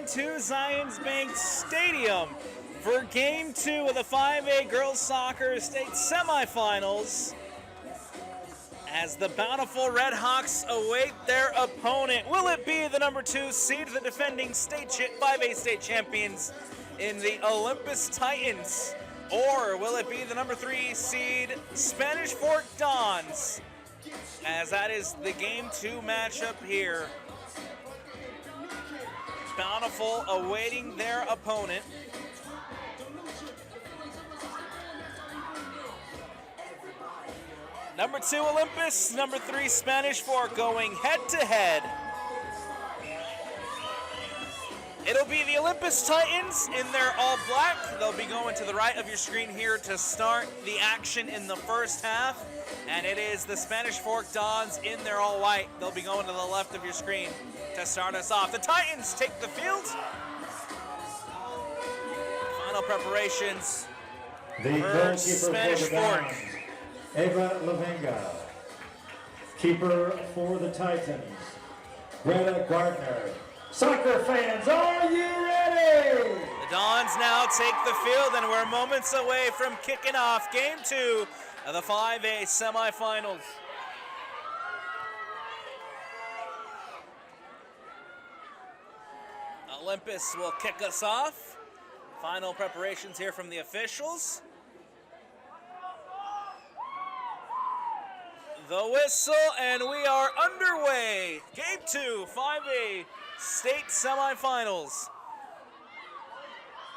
into Zions Bank Stadium for Game 2 of the 5A Girls Soccer State Semifinals as the Bountiful Red Hawks await their opponent. Will it be the number 2 seed, the defending 5A state champions in the Olympus Titans? Or will it be the number 3 seed Spanish Fork Dons? As that is the Game 2 matchup here. Bountiful awaiting their opponent. Number 2 Olympus, number 3 Spanish Fork going head to head. It'll be the Olympus Titans in their all black. They'll be going to the right of your screen here to start the action in the first half. And it is the Spanish Fork Dons in their all white. They'll be going to the left of your screen to start us off. The Titans take the field. Final preparations for Spanish Fork. Eva Lavenga. Keeper for the Titans, Greta Gardner. Soccer fans, are you ready? The Dons now take the field, and we're moments away from kicking off Game 2 of the 5A semifinals. Olympus will kick us off. Final preparations here from the officials. The whistle, and we are underway. Game 2, 5A state semifinals.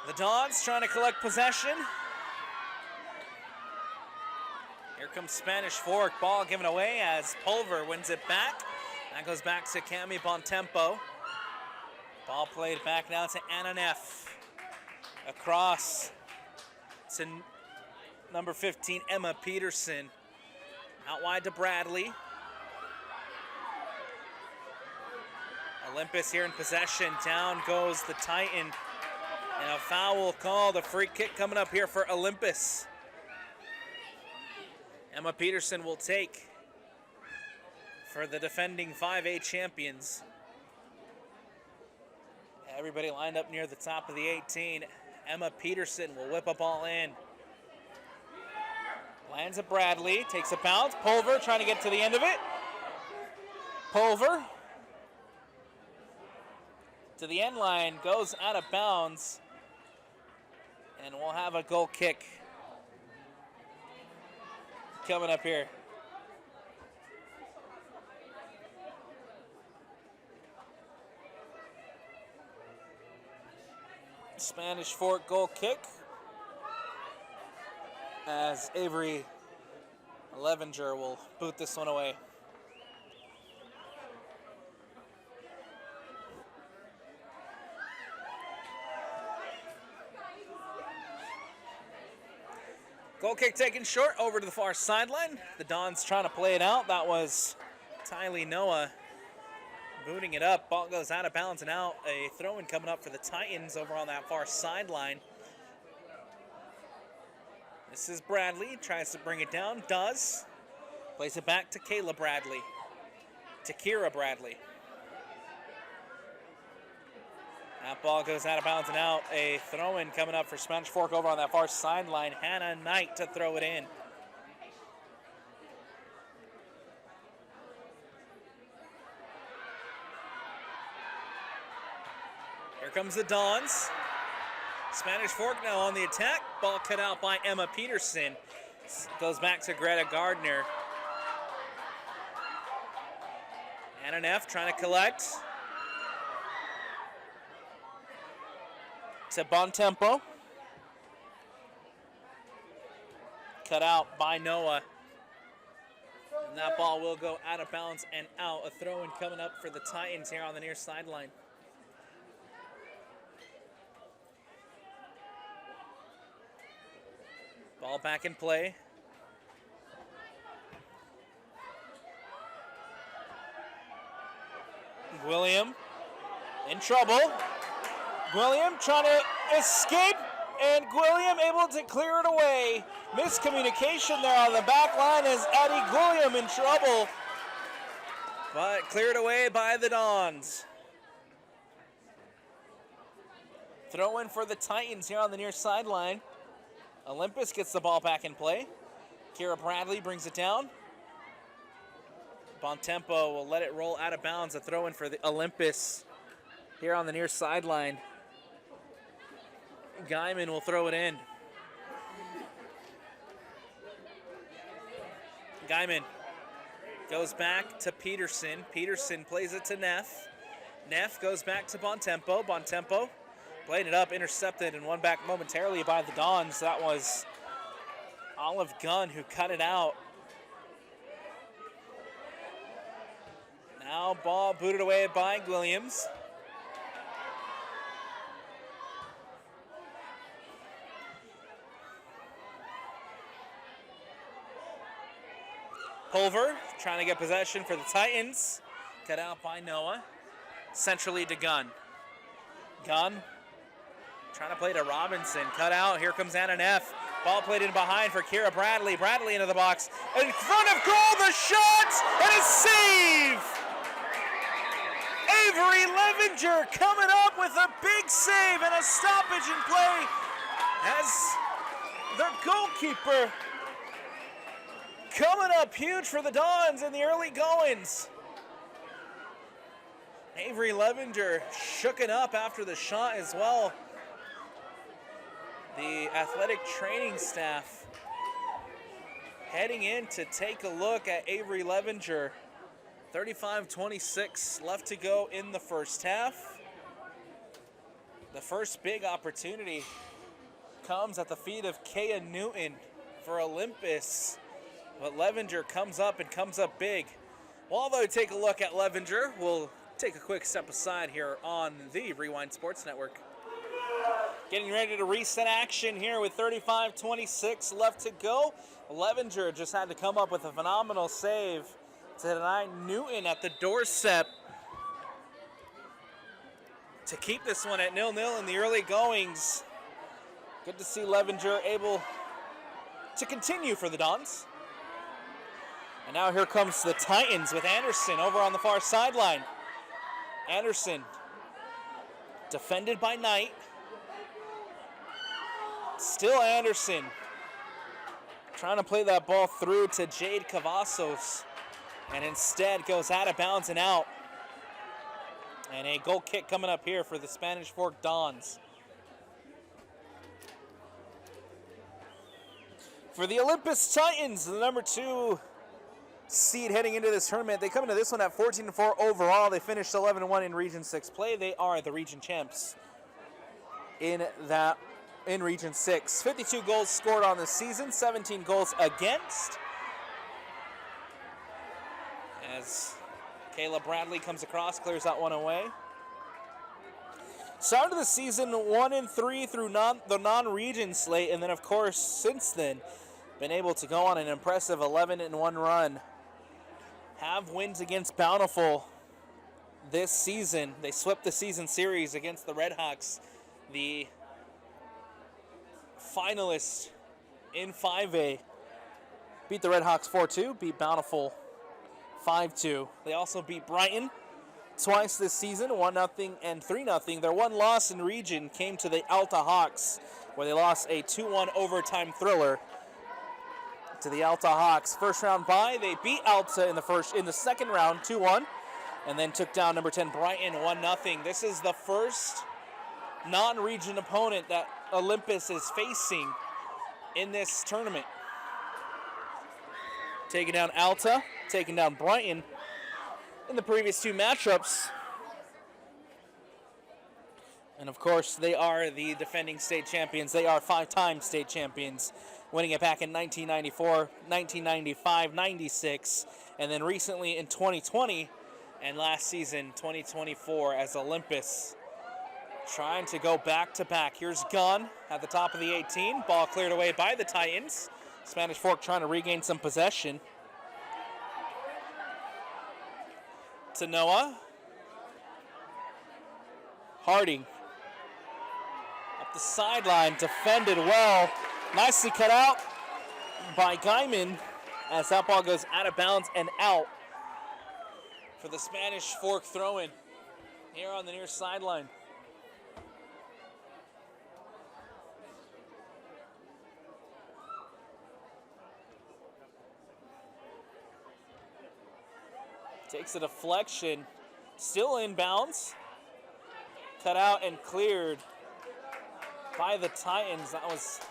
The Dons trying to collect possession. Here comes Spanish Fork. Ball given away as Pulver wins it back. That goes back to Cami Bontempo. Ball played back now to Anna Neff. Across to number 15, Emma Peterson. Out wide to Bradley. Olympus here in possession. Down goes the Titan. And a foul called. A free kick coming up here for Olympus. Emma Peterson will take for the defending 5A champions. Everybody lined up near the top of the 18. Emma Peterson will whip a ball in. Lands at Bradley, takes a bounce. Pulver trying to get to the end of it. Pulver to the end line, goes out of bounds. And we'll have a goal kick coming up here. Spanish Fork goal kick as Avery Levenger will boot this one away. Goal kick taken short over to the far sideline. The Dons trying to play it out. That was Tylee Noah booting it up. Ball goes out of bounds and out. A throw-in coming up for the Titans over on that far sideline. This is Bradley, tries to bring it down, does. Plays it back to Kayla Bradley, to Kira Bradley. That ball goes out of bounds and out. A throw-in coming up for Spanish Fork over on that far sideline. Hannah Knight to throw it in. Here comes the Dons. Spanish Fork now on the attack. Ball cut out by Emma Peterson. Goes back to Greta Gardner. Anna Neff trying to collect. To Bontempo. Cut out by Noah. And that ball will go out of bounds and out. A throw-in coming up for the Titans here on the near sideline. Ball back in play. William in trouble. William trying to escape, and William able to clear it away. Miscommunication there on the back line as Addie William in trouble, but cleared away by the Dons. Throw in for the Titans here on the near sideline. Olympus gets the ball back in play. Kira Bradley brings it down. Bontempo will let it roll out of bounds. A throw in for the Olympus here on the near sideline. Guyman will throw it in. Guyman goes back to Peterson. Peterson plays it to Neff. Neff goes back to Bontempo. Bontempo played it up, intercepted, and won back momentarily by the Dons. That was Olive Gunn who cut it out. Now ball booted away by Williams. Pulver trying to get possession for the Titans. Cut out by Noah. Centrally to Gunn. Gunn trying to play to Robinson. Cut out. Here comes Anna Neff. Ball played in behind for Kira Bradley. Bradley into the box. In front of goal, the shot, and a save! Avery Levinger coming up with a big save and a stoppage in play as the goalkeeper coming up huge for the Dons in the early goings. Avery Levinger shooken up after the shot as well. The athletic training staff heading in to take a look at Avery Levinger. 35-26 left to go in the first half. The first big opportunity comes at the feet of Kea Newton for Olympus. But Levinger comes up and comes up big. While they take a look at Levinger, we'll take a quick step aside here on the Rewind Sports Network. Getting ready to reset action here with 35-26 left to go. Levinger just had to come up with a phenomenal save to deny Newton at the doorstep to keep this one at 0-0 in the early goings. Good to see Levinger able to continue for the Dons. And now here comes the Titans with Anderson over on the far sideline. Anderson defended by Knight. Still Anderson trying to play that ball through to Jade Cavazos, and instead goes out of bounds and out. And a goal kick coming up here for the Spanish Fork Dons. For the Olympus Titans, the number 2 seed heading into this tournament. They come into this one at 14-4 overall. They finished 11-1 in Region 6 play. They are the region champs in Region 6. 52 goals scored on the season, 17 goals against. As Kayla Bradley comes across, clears that one away. Started the season 1-3 through the non-region slate, and then of course since then been able to go on an impressive 11-1 run. Have wins against Bountiful this season. They swept the season series against the Redhawks, the finalists in 5A. Beat the Redhawks 4-2, beat Bountiful 5-2. They also beat Brighton twice this season, 1-0 and 3-0. Their one loss in region came to the Alta Hawks, where they lost a 2-1 overtime thriller to the Alta Hawks. First round bye, they beat Alta in the second round 2-1, and then took down number 10 Brighton 1-0. This is the first non-region opponent that Olympus is facing in this tournament. Taking down Alta, taking down Brighton in the previous 2 matchups. And of course, they are the defending state champions. They are 5-time state champions, winning it back in 1994, 1995, 96, and then recently in 2020, and last season, 2024, as Olympus trying to go back-to-back. Here's Gunn at the top of the 18. Ball cleared away by the Titans. Spanish Fork trying to regain some possession. To Noah. Harding. Up the sideline, defended well. Nicely cut out by Guyman as that ball goes out of bounds and out for the Spanish Fork throw-in here on the near sideline. Takes a deflection, still inbounds. Cut out and cleared by the Titans. That was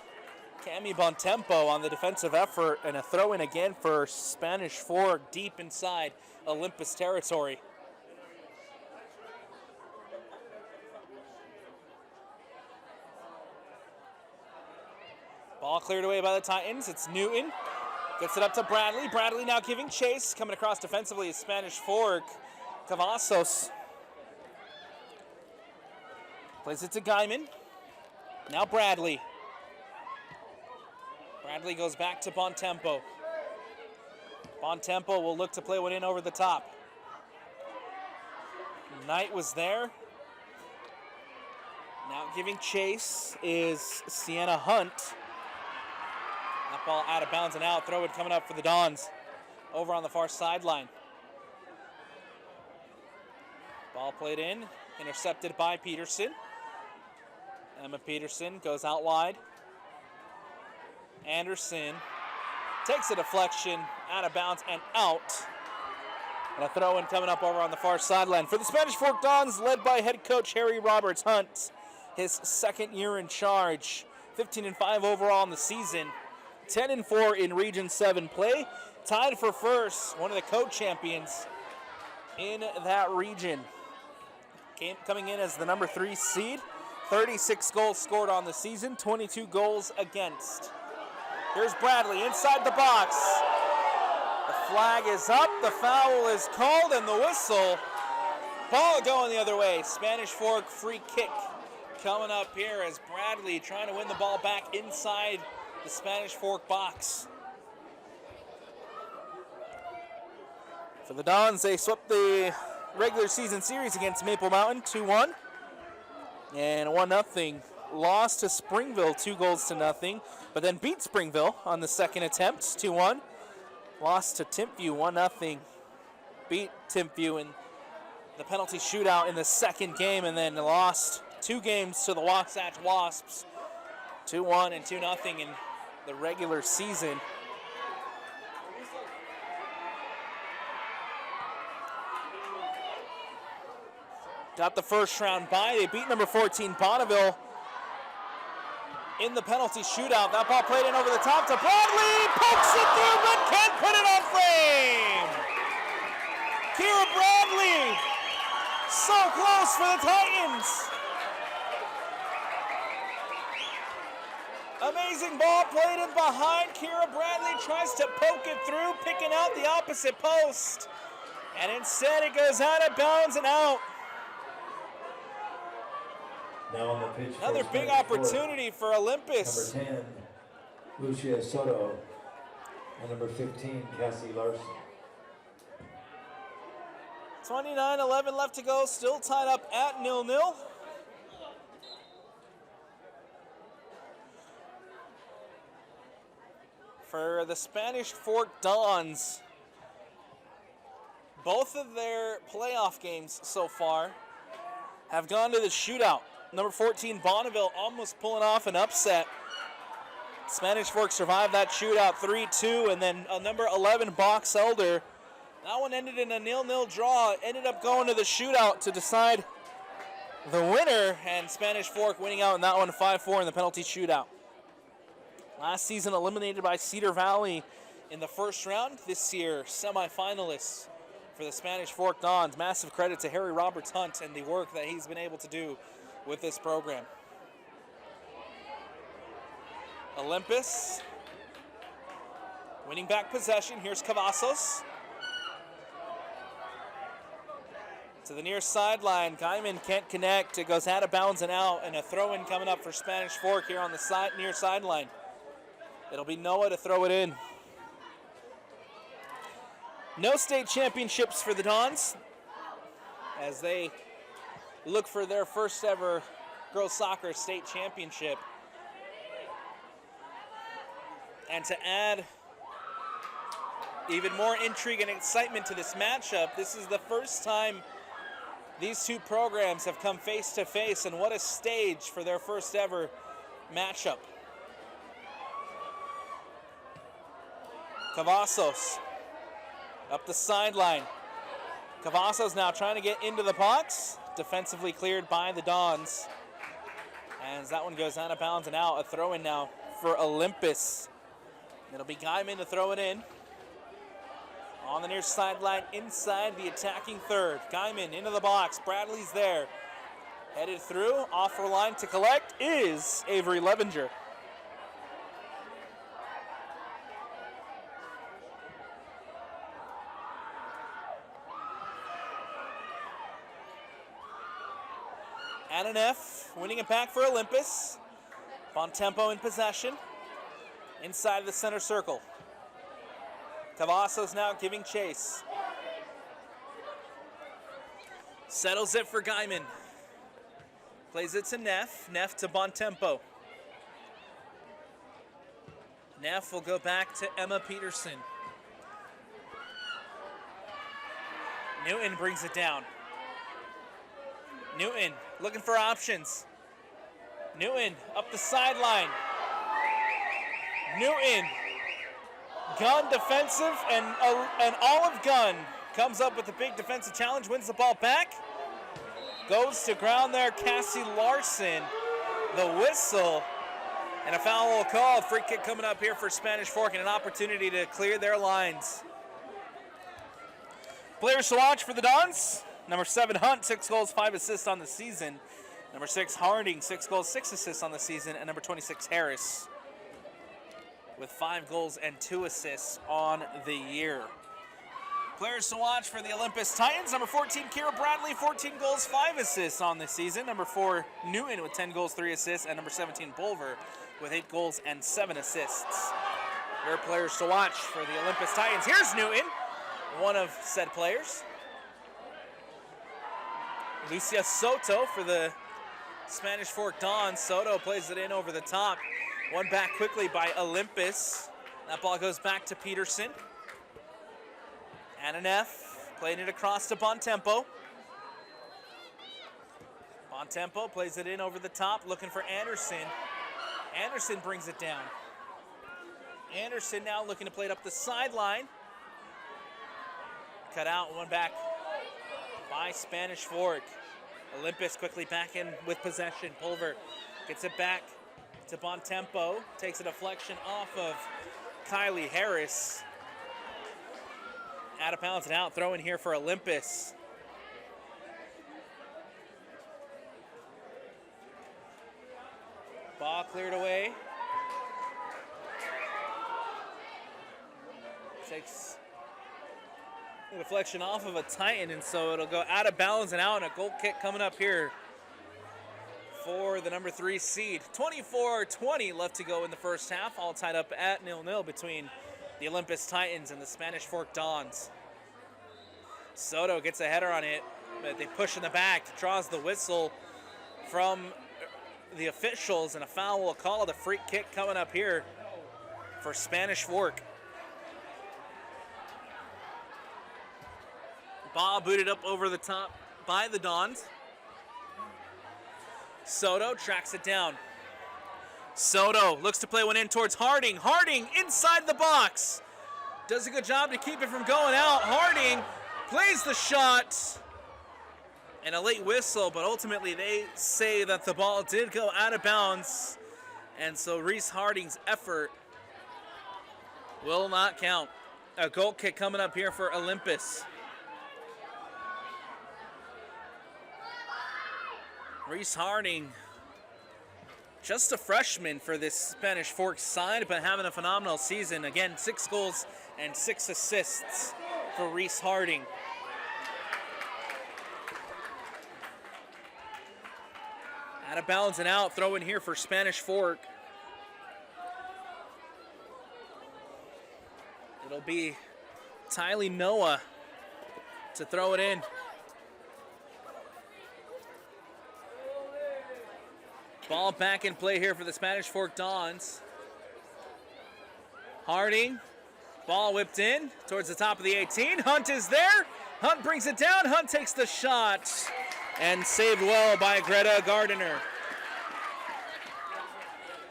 Cami Bontempo on the defensive effort, and a throw in again for Spanish Fork deep inside Olympus territory. Ball cleared away by the Titans. It's Newton. Gets it up to Bradley. Bradley now giving chase. Coming across defensively is Spanish Fork. Cavazos. Plays it to Guyman. Now Bradley. Bradley goes back to Bontempo. Bontempo will look to play one in over the top. Knight was there. Now giving chase is Sienna Hunt. That ball out of bounds and out. Throw it coming up for the Dons over on the far sideline. Ball played in, intercepted by Peterson. Emma Peterson goes out wide. Anderson takes a deflection, out of bounds and out. And a throw in coming up over on the far sideline for the Spanish Fork Dons, led by head coach Harry Roberts Hunt. His second year in charge, 15-5 overall in the season, 10-4 in Region 7 play, tied for first, one of the co-champions in that region. Coming in as the number 3 seed, 36 goals scored on the season, 22 goals against. Here's Bradley inside the box. The flag is up, the foul is called, and the whistle. Ball going the other way. Spanish Fork free kick coming up here as Bradley trying to win the ball back inside the Spanish Fork box. For the Dons, they swept the regular season series against Maple Mountain 2-1. And 1-0 loss to Springville, 2-0, but then beat Springville on the second attempt, 2-1. Lost to Timpview, 1-0. Beat Timpview in the penalty shootout in the second game, and then lost 2 games to the Wasatch Wasps, 2-1 and 2-0 in the regular season. Got the first round bye. They beat number 14 Bonneville in the penalty shootout. That ball played in over the top to Bradley. Pokes it through, but can't put it on frame. Kira Bradley, so close for the Titans. Amazing ball played in behind. Kira Bradley tries to poke it through, picking out the opposite post. And instead it goes out of bounds and out. Now on the pitch, another big opportunity for Olympus. Number 10, Lucia Soto, and number 15, Cassie Larson. 29-11 left to go, still tied up at 0-0. For the Spanish Fork Dons, both of their playoff games so far have gone to the shootout. Number 14, Bonneville, almost pulling off an upset. Spanish Fork survived that shootout 3-2, and then number 11, Box Elder. That one ended in a 0-0 draw. Ended up going to the shootout to decide the winner, and Spanish Fork winning out in that one 5-4 in the penalty shootout. Last season eliminated by Cedar Valley in the first round. This year, semifinalists for the Spanish Fork Dons. Massive credit to Harry Roberts Hunt and the work that he's been able to do with this program. Olympus winning back possession. Here's Cavazos. To the near sideline. Guyman can't connect. It goes out of bounds and out, and a throw-in coming up for Spanish Fork here on the near sideline. It'll be Noah to throw it in. No state championships for the Dons as they look for their first ever girls soccer state championship. And to add even more intrigue and excitement to this matchup, this is the first time these two programs have come face to face, and what a stage for their first ever matchup. Cavazos up the sideline. Cavazos now trying to get into the box. Defensively cleared by the Dons. As that one goes out of bounds and out. A throw in now for Olympus. It'll be Guyman to throw it in. On the near sideline, inside the attacking third. Guyman into the box. Bradley's there. Headed through. Offer line to collect is Avery Levenger. And an F, winning it back for Olympus. Bontempo in possession. Inside the center circle. Cavazos now giving chase. Settles it for Guyman. Plays it to Neff. Neff to Bontempo. Neff will go back to Emma Peterson. Newton brings it down. Newton looking for options. Newton up the sideline. Newton, Gunn defensive, and Olive Gunn comes up with a big defensive challenge, wins the ball back. Goes to ground there, Cassie Larson. The whistle, and a foul called. Free kick coming up here for Spanish Fork, and an opportunity to clear their lines. Players to watch for the Dons. Number 7, Hunt, 6 goals, 5 assists on the season. Number 6, Harding, 6 goals, 6 assists on the season. And number 26, Harris, with 5 goals and 2 assists on the year. Players to watch for the Olympus Titans. Number 14, Kira Bradley, 14 goals, 5 assists on the season. Number 4, Newton with 10 goals, 3 assists. And number 17, Bulver with 8 goals and 7 assists. Your players to watch for the Olympus Titans. Here's Newton, one of said players. Lucia Soto for the Spanish Fork Dons. Soto plays it in over the top. One back quickly by Olympus. That ball goes back to Peterson. And an F, playing it across to Bontempo. Bontempo plays it in over the top, looking for Anderson. Anderson brings it down. Anderson now looking to play it up the sideline. Cut out, one back by Spanish Fork. Olympus quickly back in with possession. Pulver gets it back to Bontempo. Takes a deflection off of Kylie Harris. Out of bounds and out. Throw in here for Olympus. Ball cleared away. Takes the deflection off of a Titan, and so it'll go out of bounds and out, and a goal kick coming up here for the number 3 seed. 24-20 left to go in the first half, all tied up at 0-0 between the Olympus Titans and the Spanish Fork Dons. Soto gets a header on it, but they push in the back, draws the whistle from the officials, and a foul will call. The free kick coming up here for Spanish Fork. Ball booted up over the top by the Dons. Soto tracks it down. Soto looks to play one in towards Harding. Harding inside the box. Does a good job to keep it from going out. Harding plays the shot. And a late whistle, but ultimately they say that the ball did go out of bounds. And so Reese Harding's effort will not count. A goal kick coming up here for Olympus. Reese Harding, just a freshman for this Spanish Fork side, but having a phenomenal season. Again, 6 goals and 6 assists for Reese Harding. Out of bounds and out, throw in here for Spanish Fork. It'll be Tylee Noah to throw it in. Ball back in play here for the Spanish Fork Dons. Harding, ball whipped in towards the top of the 18. Hunt is there. Hunt brings it down. Hunt takes the shot and saved well by Greta Gardner.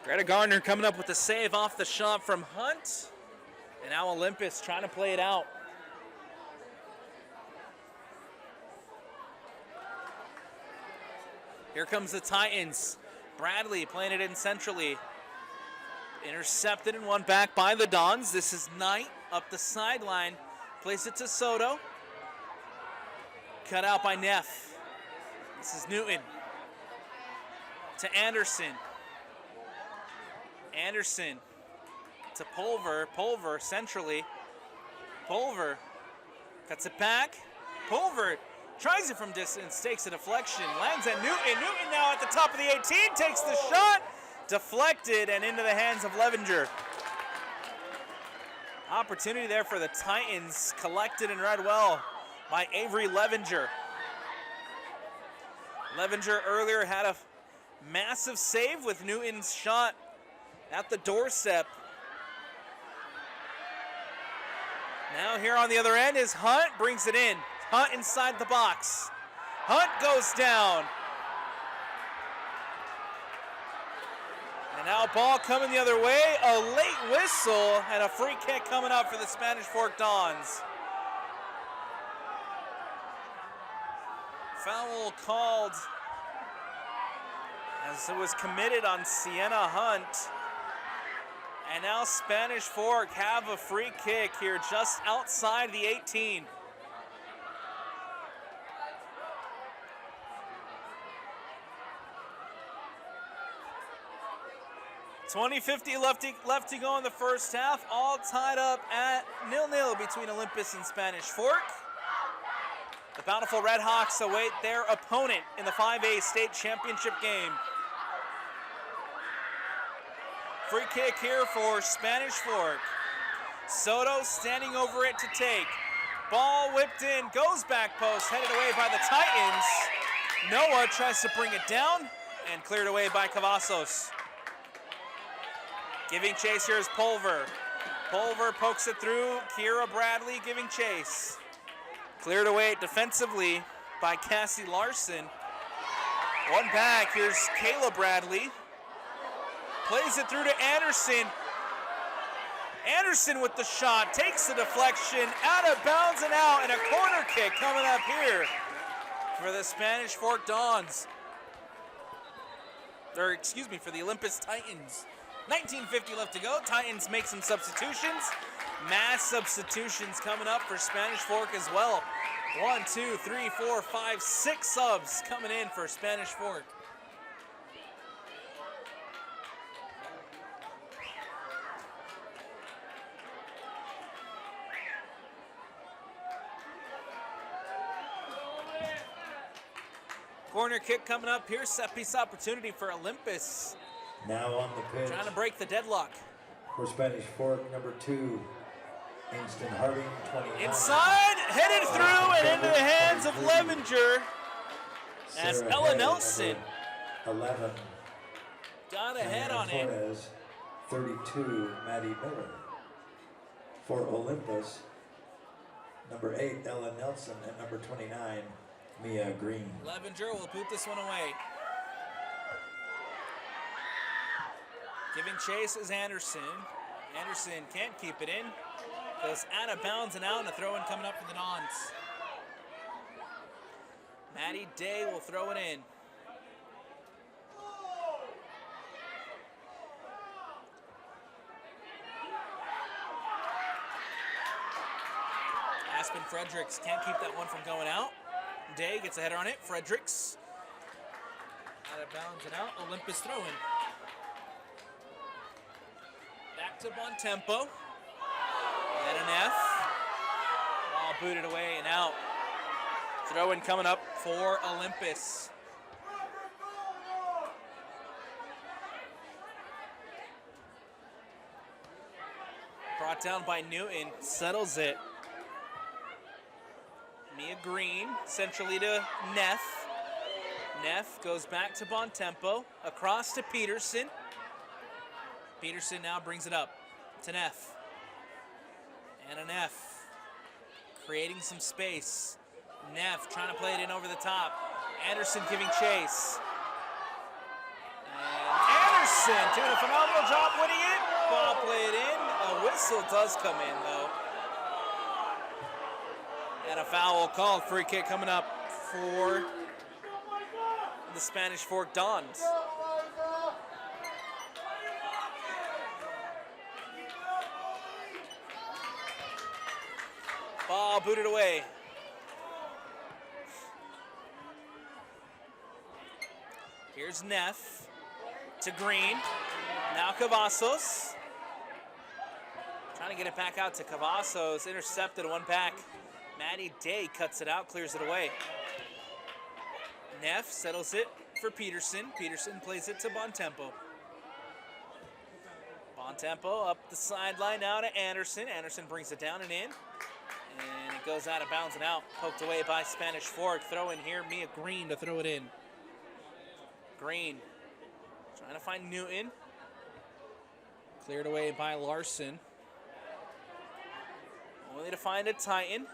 Greta Gardner coming up with the save off the shot from Hunt. And now Olympus trying to play it out. Here comes the Titans. Bradley playing it in centrally. Intercepted and won back by the Dons. This is Knight up the sideline. Plays it to Soto. Cut out by Neff. This is Newton. To Anderson. Anderson to Pulver. Pulver centrally. Pulver cuts it back. Pulver tries it from distance, takes a deflection, lands at Newton. Newton now at the top of the 18, takes the shot, deflected and into the hands of Levenger. Opportunity there for the Titans, collected and read well by Avery Levenger. Levenger earlier had a massive save with Newton's shot at the doorstep. Now here on the other end is Hunt, brings it in. Hunt inside the box. Hunt goes down. And now ball coming the other way. A late whistle and a free kick coming up for the Spanish Fork Dons. Foul called as it was committed on Sienna Hunt. And now Spanish Fork have a free kick here just outside the 18. 20-50 left to go in the first half, all tied up at 0-0 between Olympus and Spanish Fork. The Bountiful Redhawks await their opponent in the 5A state championship game. Free kick here for Spanish Fork. Soto standing over it to take. Ball whipped in, goes back post, headed away by the Titans. Noah tries to bring it down and cleared away by Cavazos. Giving chase here is Pulver. Pulver pokes it through. Kira Bradley giving chase. Cleared away defensively by Cassie Larson. One back. Here's Kayla Bradley. Plays it through to Anderson. Anderson with the shot. Takes the deflection. Out of bounds and out. And a corner kick coming up here for the Spanish Fork Dons. Or excuse me, for the Olympus Titans. 19:50 left to go. Titans make some substitutions. Mass substitutions coming up for Spanish Fork as well. 1, 2, 3, 4, 5, 6 subs coming in for Spanish Fork. Corner kick coming up here. Set piece opportunity for Olympus. Now on the pitch. Trying to break the deadlock. For Spanish Fork, number 2, Kingston Harding, 29. Inside, headed through and into the hands of Levenger as Sarah Ella Hay, Nelson number 11. got a head on it. Torres, 32, Maddie Miller. For Olympus, number 8, Ella Nelson, and number 29, Mia Green. Levenger will boot this one away. Giving chase is Anderson. Anderson can't keep it in. Goes out of bounds and out, and a throw-in coming up for the Dons. Maddie Day will throw it in. Aspen Fredericks can't keep that one from going out. Day gets a header on it. Fredericks out of bounds and out. Olympus throw-in. Back to Bontempo. And an F. Ball booted away and out. Throw-in coming up for Olympus. Brought down by Newton. Settles it. Mia Green. Centrally to Neff. Neff goes back to Bontempo. Across to Peterson. Peterson now brings it up to Neff. And an F. Creating some space. Neff trying to play it in over the top. Anderson giving chase. And Anderson doing a phenomenal job winning it. Ball played in. A whistle does come in though. And a foul called. Free kick coming up for the Spanish Fork Dons. Ball booted away. Here's Neff to Green. Now Cavazos. Trying to get it back out to Cavazos. Intercepted, one back. Maddie Day cuts it out, clears it away. Neff settles it for Peterson. Peterson plays it to Bontempo. Bontempo up the sideline now to Anderson. Anderson brings it down and in. And it goes out of bounds and out. Poked away by Spanish Fork. Throw in here, Mia Green to throw it in. Green trying to find Newton. Cleared away by Larson. Only to find a Titan.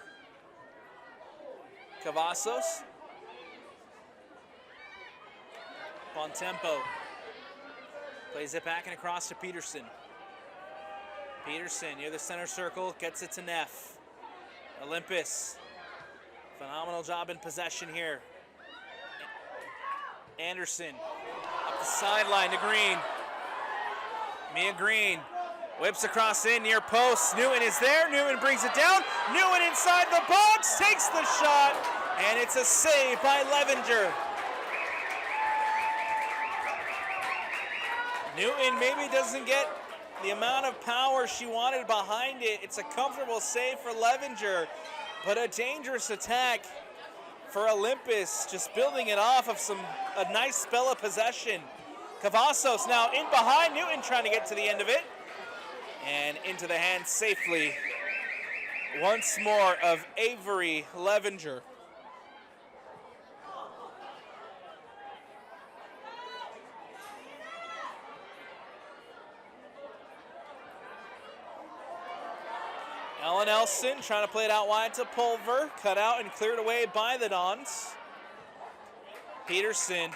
Cavazos. Bontempo. Plays it back and across to Peterson. Peterson near the center circle, gets it to Neff. Olympus. Phenomenal job in possession here. Anderson up the sideline to Green. Mia Green whips across in near post. Newton is there. Newton brings it down. Newton inside the box, takes the shot, and it's a save by Levenger. Newton maybe doesn't get the amount of power she wanted behind it. It's a comfortable save for Levenger, but a dangerous attack for Olympus, just building it off of a nice spell of possession. Cavazos now in behind. Newton trying to get to the end of it. And into the hands safely once more of Avery Levenger. Ellen Elson trying to play it out wide to Pulver. Cut out and cleared away by the Dons. Peterson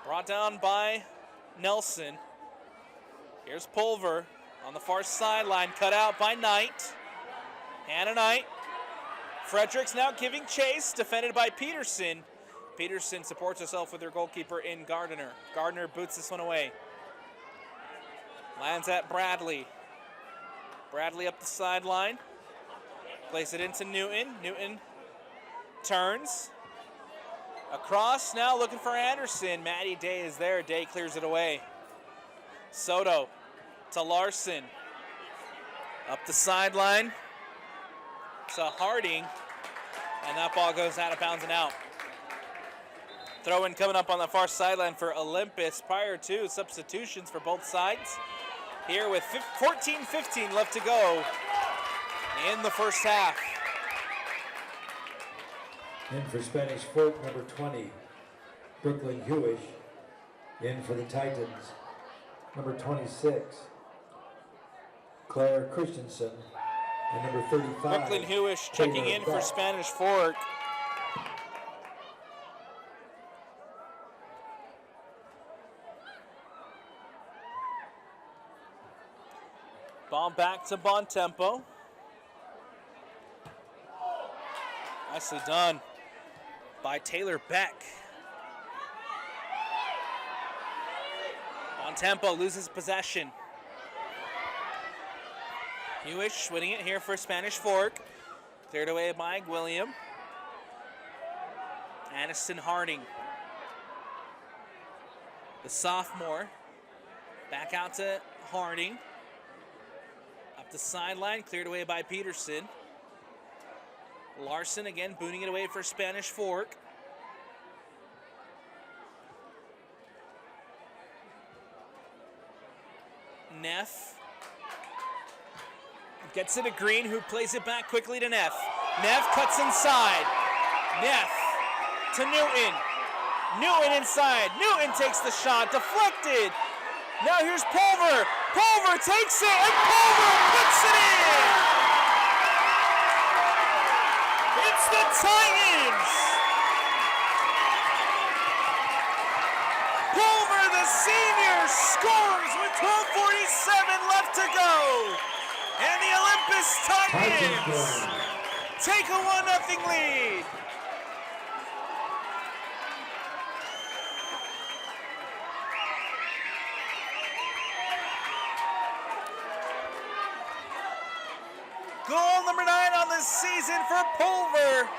brought down by Nelson. Here's Pulver on the far sideline. Cut out by Knight. Hannah Knight. Fredericks now giving chase. Defended by Peterson. Peterson supports herself with her goalkeeper in Gardner. Gardner boots this one away. Lands at Bradley. Bradley up the sideline. Place it into Newton. Newton turns. Across now looking for Anderson. Maddie Day is there. Day clears it away. Soto to Larson. Up the sideline to Harding. And that ball goes out of bounds and out. Throw in coming up on the far sideline for Olympus prior to substitutions for both sides. Here with 14-15 left to go in the first half. In for Spanish Fork, number 20, Brooklyn Hewish. In for the Titans, number 26, Claire Christensen. And number 35, Brooklyn Hewish checking in for Spanish Fork. Ball back to Bontempo. Nicely done by Taylor Beck. Bontempo loses possession. Hewish winning it here for Spanish Fork. Cleared away by William. Aniston Harding. The sophomore. Back out to Harding. Up the sideline, cleared away by Peterson. Larson again booting it away for Spanish Fork. Neff gets it to Green, who plays it back quickly to Neff. Neff cuts inside. Neff to Newton. Newton inside. Newton takes the shot, deflected. Now here's Pulver. Pulver takes it, and Pulver puts it in. It's the Titans. Pulver, the senior, scores with 12:47 left to go. And the Olympus Titans take a 1-0 lead. Goal number 9 on the season for Pulver.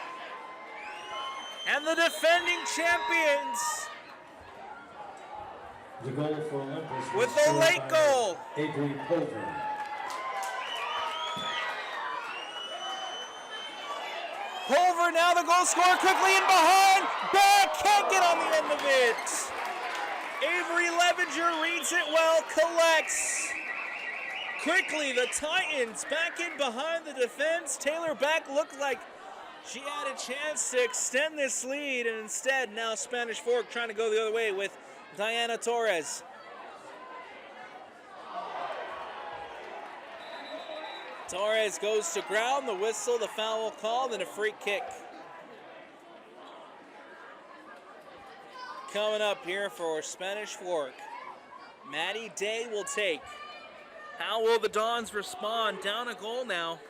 And the defending champions The goal for Olympus was with the scored late by goal. Avery Pulver. Pulver now the goal scorer, quickly in behind. Back, can't get on the end of it. Avery Levenger reads it well, collects. Quickly, the Titans back in behind the defense. Taylor Beck looked like she had a chance to extend this lead, and instead now Spanish Fork trying to go the other way with Diana Torres. Torres goes to ground, the whistle, the foul called, and a free kick. Coming up here for Spanish Fork, Maddie Day will take. How will the Dons respond? Down a goal now.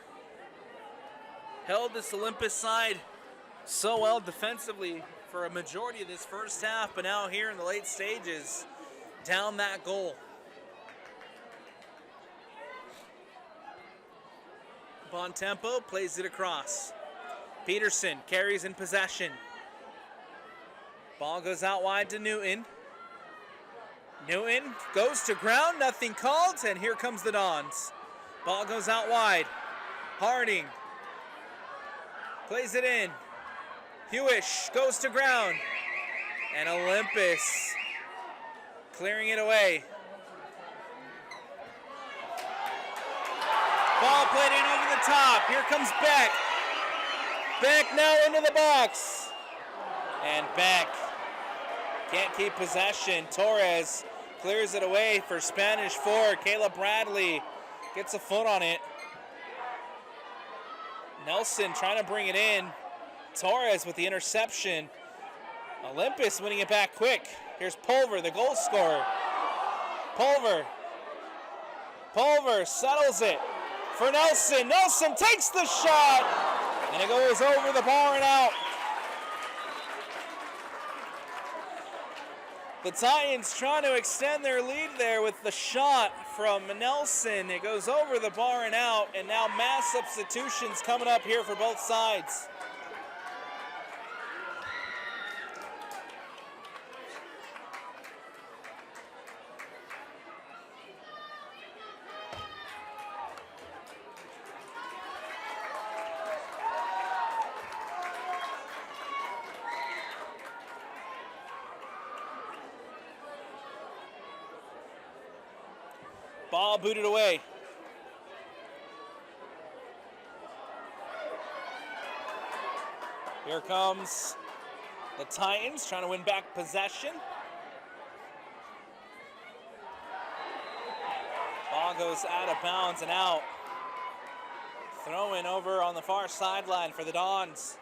Held this Olympus side so well defensively for a majority of this first half, but now here in the late stages, down that goal. Bontempo plays it across. Peterson carries in possession. Ball goes out wide to Newton. Newton goes to ground, nothing called, and here comes the Dons. Ball goes out wide. Harding plays it in. Hewish goes to ground. And Olympus clearing it away. Ball played in over the top. Here comes Beck. Beck now into the box. And Beck can't keep possession. Torres clears it away for Spanish Fork. Kayla Bradley gets a foot on it. Nelson trying to bring it in. Torres with the interception. Olympus winning it back quick. Here's Pulver, the goal scorer. Pulver settles it for Nelson. Nelson takes the shot, and it goes over the bar and out. The Titans trying to extend their lead there with the shot from Nelson. It goes over the bar and out, and now mass substitutions coming up here for both sides. Ball booted away. Here comes the Titans trying to win back possession. Ball goes out of bounds and out. Throw in over on the far sideline for the Dons.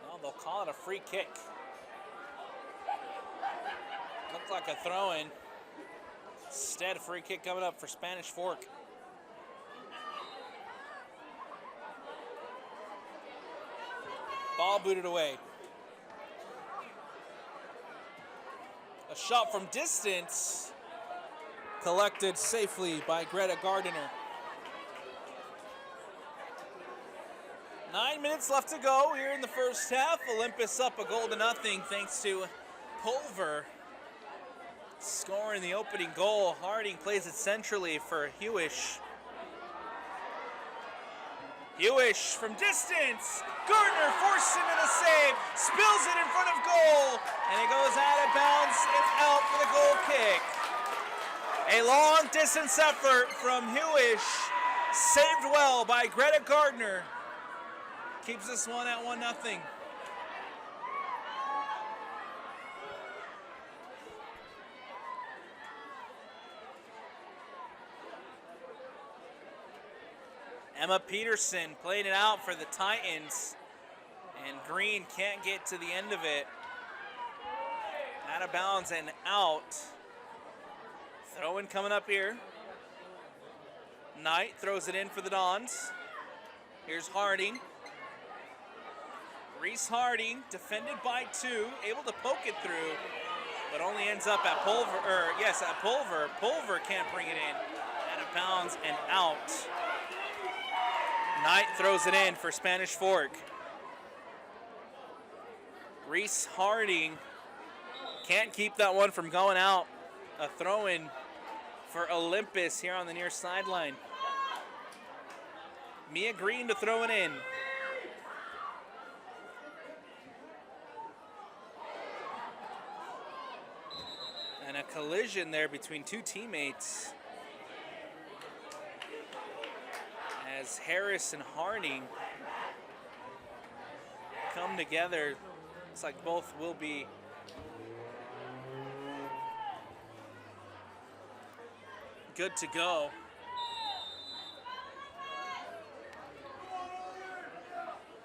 Well, they'll call it a free kick. Looked like a throw-in. Instead, a free kick coming up for Spanish Fork. Ball booted away. A shot from distance collected safely by Greta Gardiner. 9 minutes left to go here in the first half. Olympus up 1-0 thanks to Pulver scoring the opening goal. Harding plays it centrally for Hewish. Hewish from distance. Gardner forced into the save. Spills it in front of goal. And it goes out of bounds and out for the goal kick. A long distance effort from Hewish. Saved well by Greta Gardner. Keeps this one at 1-0. Emma Peterson played it out for the Titans, and Green can't get to the end of it. Out of bounds and out. Throw-in coming up here. Knight throws it in for the Dons. Here's Harding. Reese Harding, defended by 2, able to poke it through, but only ends up at Pulver. Pulver can't bring it in. Out of bounds and out. Knight throws it in for Spanish Fork. Reese Harding can't keep that one from going out. A throw-in for Olympus here on the near sideline. Mia Green to throw it in. And a collision there between two teammates as Harris and Harding come together. Looks like both will be good to go.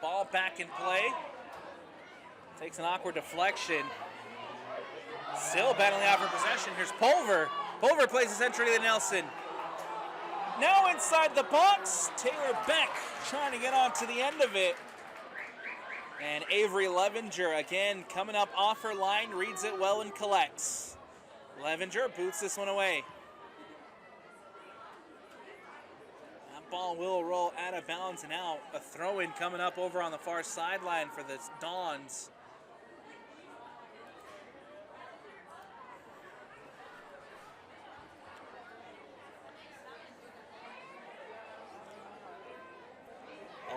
Ball back in play. Takes an awkward deflection. Still battling out for possession. Here's Pulver. Pulver plays his entry to Nelson. Now inside the box, Taylor Beck trying to get onto the end of it. And Avery Levenger again coming up off her line, reads it well and collects. Levenger boots this one away. That ball will roll out of bounds and out. A throw-in coming up over on the far sideline for the Dons.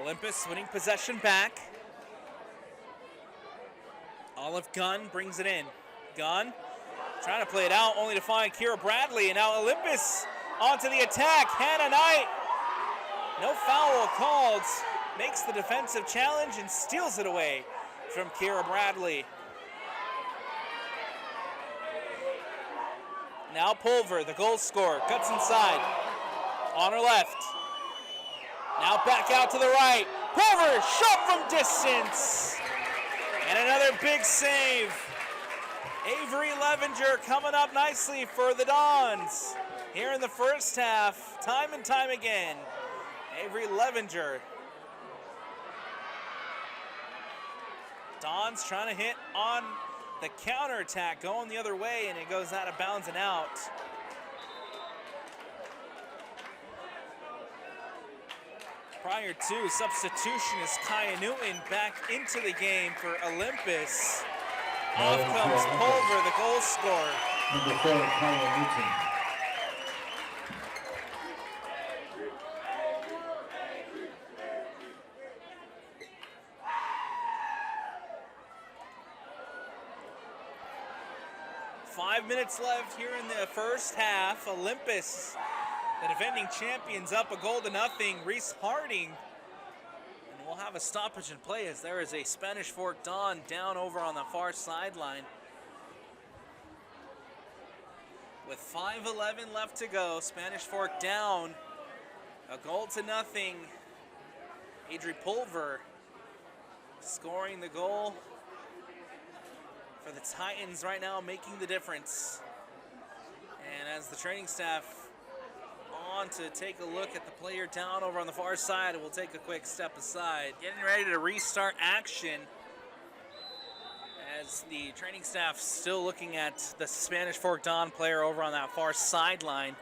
Olympus winning possession back. Olive Gunn brings it in. Gunn trying to play it out, only to find Kira Bradley. And now Olympus onto the attack. Hannah Knight, no foul called. Makes the defensive challenge and steals it away from Kira Bradley. Now Pulver, the goal scorer, cuts inside. On her left. Now back out to the right. Pulver, shot from distance. And another big save. Avery Levenger coming up nicely for the Dons here in the first half, time and time again. Avery Levenger. Dons trying to hit on the counterattack, going the other way, and it goes out of bounds and out. Prior to substitution is Kaya Newton back into the game for Olympus. Off comes Pulver, the goal scorer. Number 4, Kaya Newton. Five minutes left here in the first half. Olympus, the defending champions, up 1-0. Reese Harding. And we'll have a stoppage in play as there is a Spanish Fork Don down over on the far sideline. With 5:11 left to go, Spanish Fork down 1-0. Adri Pulver scoring the goal for the Titans right now, making the difference. And as the training staff on to take a look at the player down over on the far side, we'll take a quick step aside. Getting ready to restart action as the training staff still looking at the Spanish Fork Don player over on that far sideline.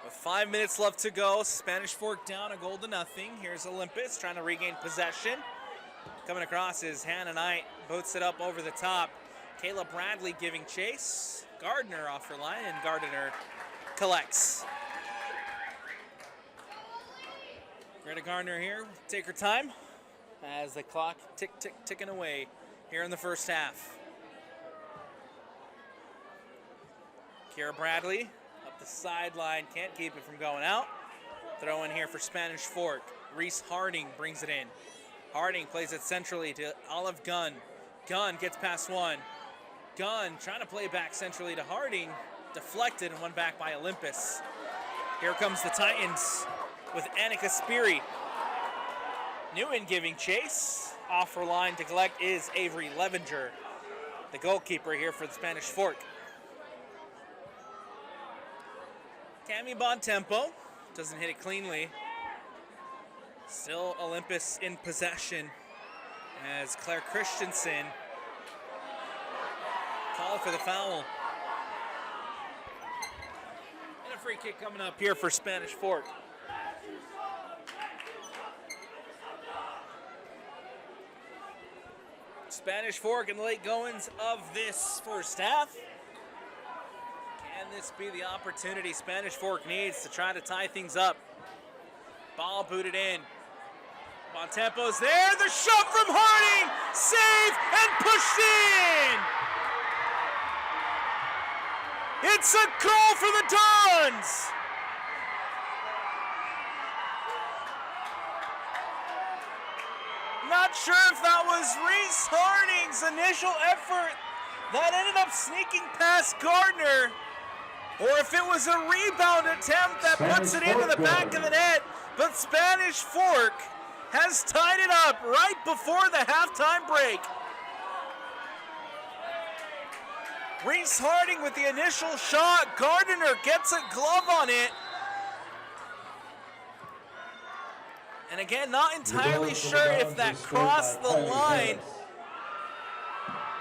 With 5 minutes left to go, Spanish Fork down 1-0. Here's Olympus trying to regain possession. Coming across is Hannah Knight, boots it up over the top. Kayla Bradley giving chase. Gardner off her line, and Gardner collects. Greta Gardner here, take her time as the clock ticking away here in the first half. Kira Bradley up the sideline, can't keep it from going out. Throw in here for Spanish Fork. Reese Harding brings it in. Harding plays it centrally to Olive Gunn. Gunn gets past one. Gunn trying to play back centrally to Harding. Deflected and won back by Olympus. Here comes the Titans with Annika Speary. Newton giving chase. Off her line to collect is Avery Levenger, the goalkeeper here for the Spanish Fork. Cami Bontempo doesn't hit it cleanly. Still Olympus in possession as Claire Christensen called for the foul. Free kick coming up here for Spanish Fork. Spanish Fork in the late goings of this first half. Can this be the opportunity Spanish Fork needs to try to tie things up? Ball booted in. Bontempo's there. The shot from Harding. Save and pushed in. It's a goal for the Dons. Not sure if that was Reese Harding's initial effort that ended up sneaking past Gardner, or if it was a rebound attempt that puts it into the back of the net. But Spanish Fork has tied it up right before the halftime break. Reese Harding with the initial shot. Gardner gets a glove on it. And again, not entirely sure if that crossed the line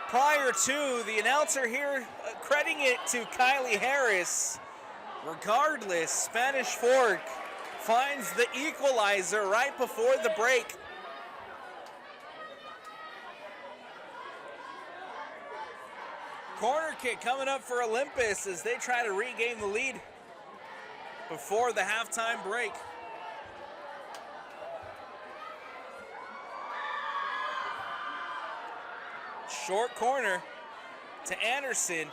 prior to. The announcer here crediting it to Kylie Harris. Regardless, Spanish Fork finds the equalizer right before the break. Corner kick coming up for Olympus as they try to regain the lead before the halftime break. Short corner to Anderson.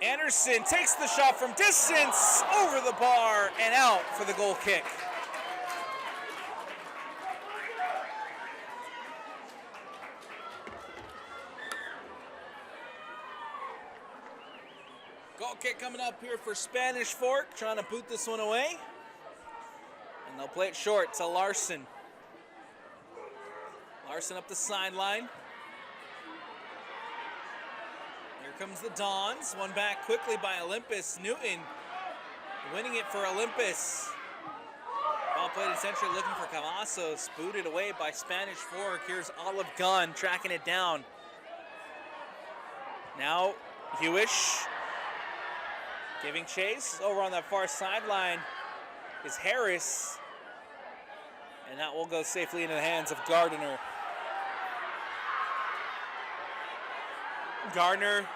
Anderson takes the shot from distance, over the bar and out for the goal kick. Goal kick coming up here for Spanish Fork, trying to boot this one away. And they'll play it short to Larson. Larson up the sideline. Here comes the Dons. One back quickly by Olympus. Newton winning it for Olympus. Ball played essentially looking for Cavazos. Booted away by Spanish Fork. Here's Olive Gunn tracking it down. Now Hewish giving chase. Over on that far sideline is Harris. And that will go safely into the hands of Gardner. Gardner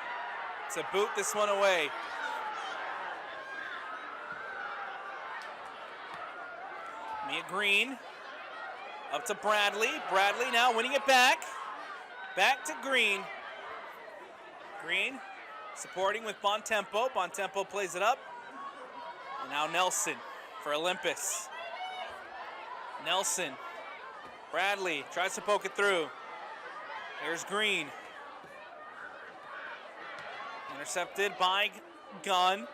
to boot this one away. Mia Green up to Bradley. Bradley now winning it back. Back to Green. Green supporting with Bontempo. Bontempo plays it up. And now Nelson for Olympus. Nelson. Bradley tries to poke it through. There's Green. Intercepted by Gunn.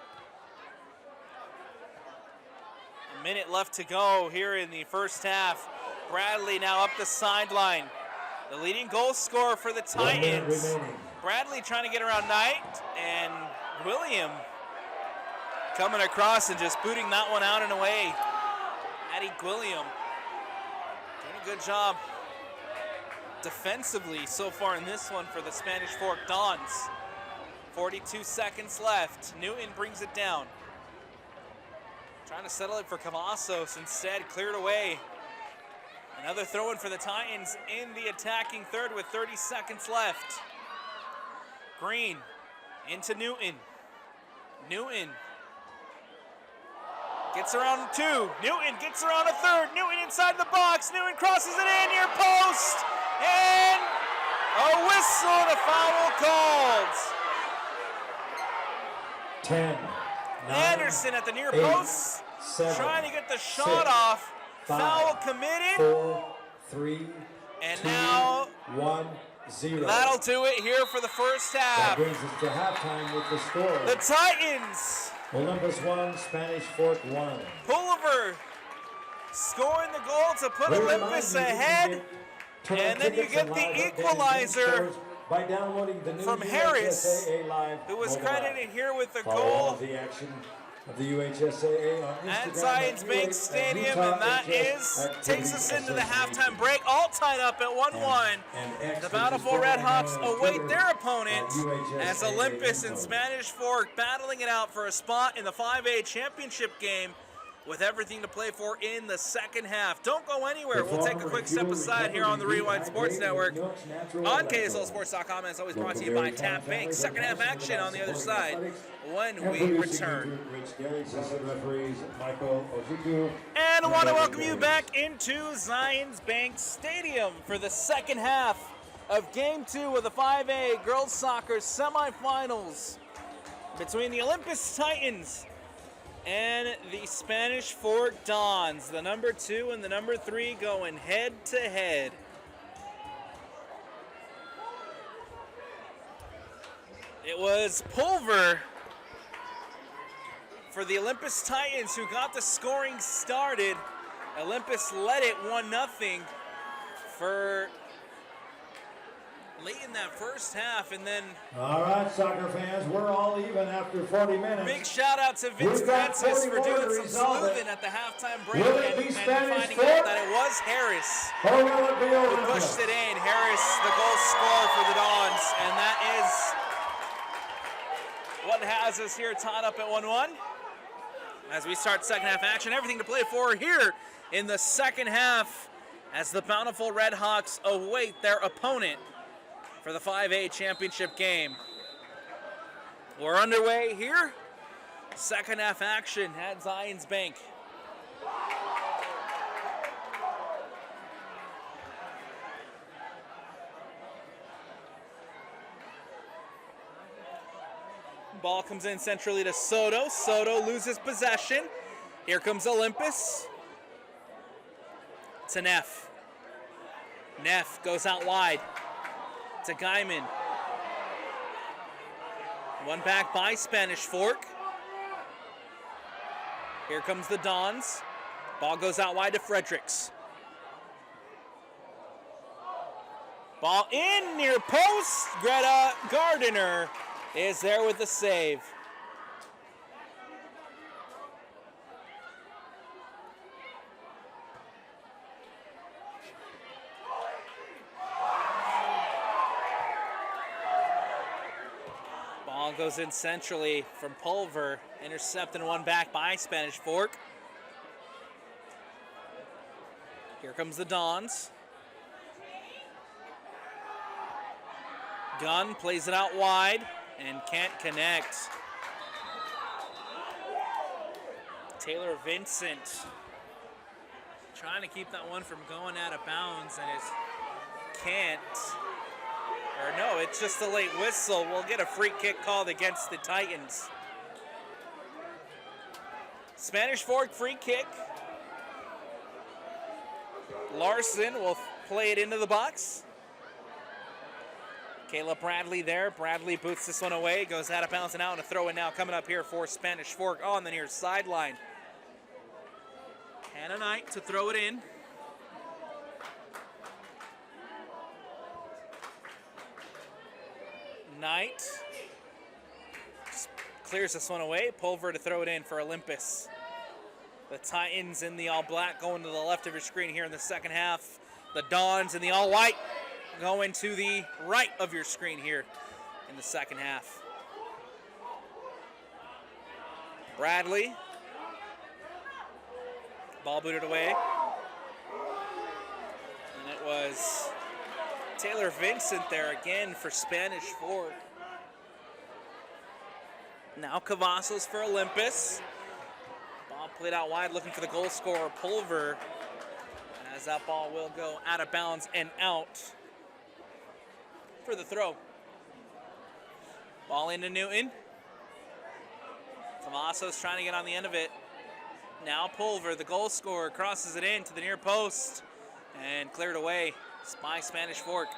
A minute left to go here in the first half. Bradley now up the sideline. The leading goal scorer for the Titans. Bradley trying to get around Knight, and William coming across and just booting that one out and away. Addie William doing a good job defensively so far in this one for the Spanish Fork Dons. 42 seconds left. Newton brings it down. Trying to settle it for Cavazos. Instead, cleared away. Another throw-in for the Titans in the attacking third with 30 seconds left. Green into Newton. Newton gets around two. Newton gets around a third. Newton inside the box. Newton crosses it in near post. And a whistle and a foul called. 10, 9, Anderson at the near 8, post, 7, trying to get the shot 6, off. 5, Foul committed. 4, 3, and 2, now 1, 0. That'll do it here for the first half. That brings us to halftime with the score. The Titans. Olympus 1, Spanish Fork 1. Pulliver scoring the goal to put Olympus ahead. And then you get the equalizer by downloading the new from Harris, Live who was mobile credited app. here with the Follow all goal of the action of the UHSAA on Instagram At Zions Bank Stadium, and that takes us into the halftime break, all tied up at 1-1. The Bountiful Red Hawks await their opponent as Olympus and Spanish Fork battling it out for a spot in the 5A championship game with everything to play for in the second half. Don't go anywhere. We'll take a quick step aside here on the Rewind Sports Network on KSLSports.com, and it's always brought to you by Tap Bank. Second half action on the other side when we return. And I want to welcome you back into Zions Bank Stadium for the second half of Game 2 of the 5A Girls Soccer Semifinals between the Olympus Titans and the Spanish Fork Dons. The number 2 and the number 3 going head to head. It was Pulver for the Olympus Titans who got the scoring started. Olympus led it 1-0 for late in that first half, and then... All right, soccer fans, we're all even after 40 minutes. Big shout out to Vince Francis for doing some sleuthing at the halftime break and finding out that it was Harris who pushed it in. Harris, the goal scorer for the Dons, and that is what has us here tied up at 1-1. As we start second half action, everything to play for here in the second half as the Bountiful Red Hawks await their opponent for the 5A championship game. We're underway here. Second half action at Zions Bank. Ball comes in centrally to Soto. Soto loses possession. Here comes Olympus. To Neff. Neff goes out wide to Guyman. One back by Spanish Fork. Here comes the Dons. Ball goes out wide to Fredericks. Ball in near post. Greta Gardiner is there with the save. Ball goes in centrally from Pulver, intercepted one back by Spanish Fork. Here comes the Dons. Gunn plays it out wide and can't connect. Taylor Vincent trying to keep that one from going out of bounds and can't. Or no, it's just a late whistle. We'll get a free kick called against the Titans. Spanish Fork free kick. Larson will play it into the box. Kayla Bradley there. Bradley boots this one away, goes out of bounds and out, and a throw in now coming up here for Spanish Fork on the near sideline. Hannah Knight to throw it in. Knight just clears this one away. Pulver to throw it in for Olympus. The Titans in the all black going to the left of your screen here in the second half. The Dons in the all white going to the right of your screen here in the second half. Bradley. Ball booted away. And it was Taylor Vincent there again for Spanish Fork. Now Cavazos for Olympus. Ball played out wide looking for the goal scorer, Pulver. As that ball will go out of bounds and out for the throw. Ball into Newton. Cavazos trying to get on the end of it. Now Pulver, the goal scorer, crosses it in to the near post and cleared away by Spanish Fork.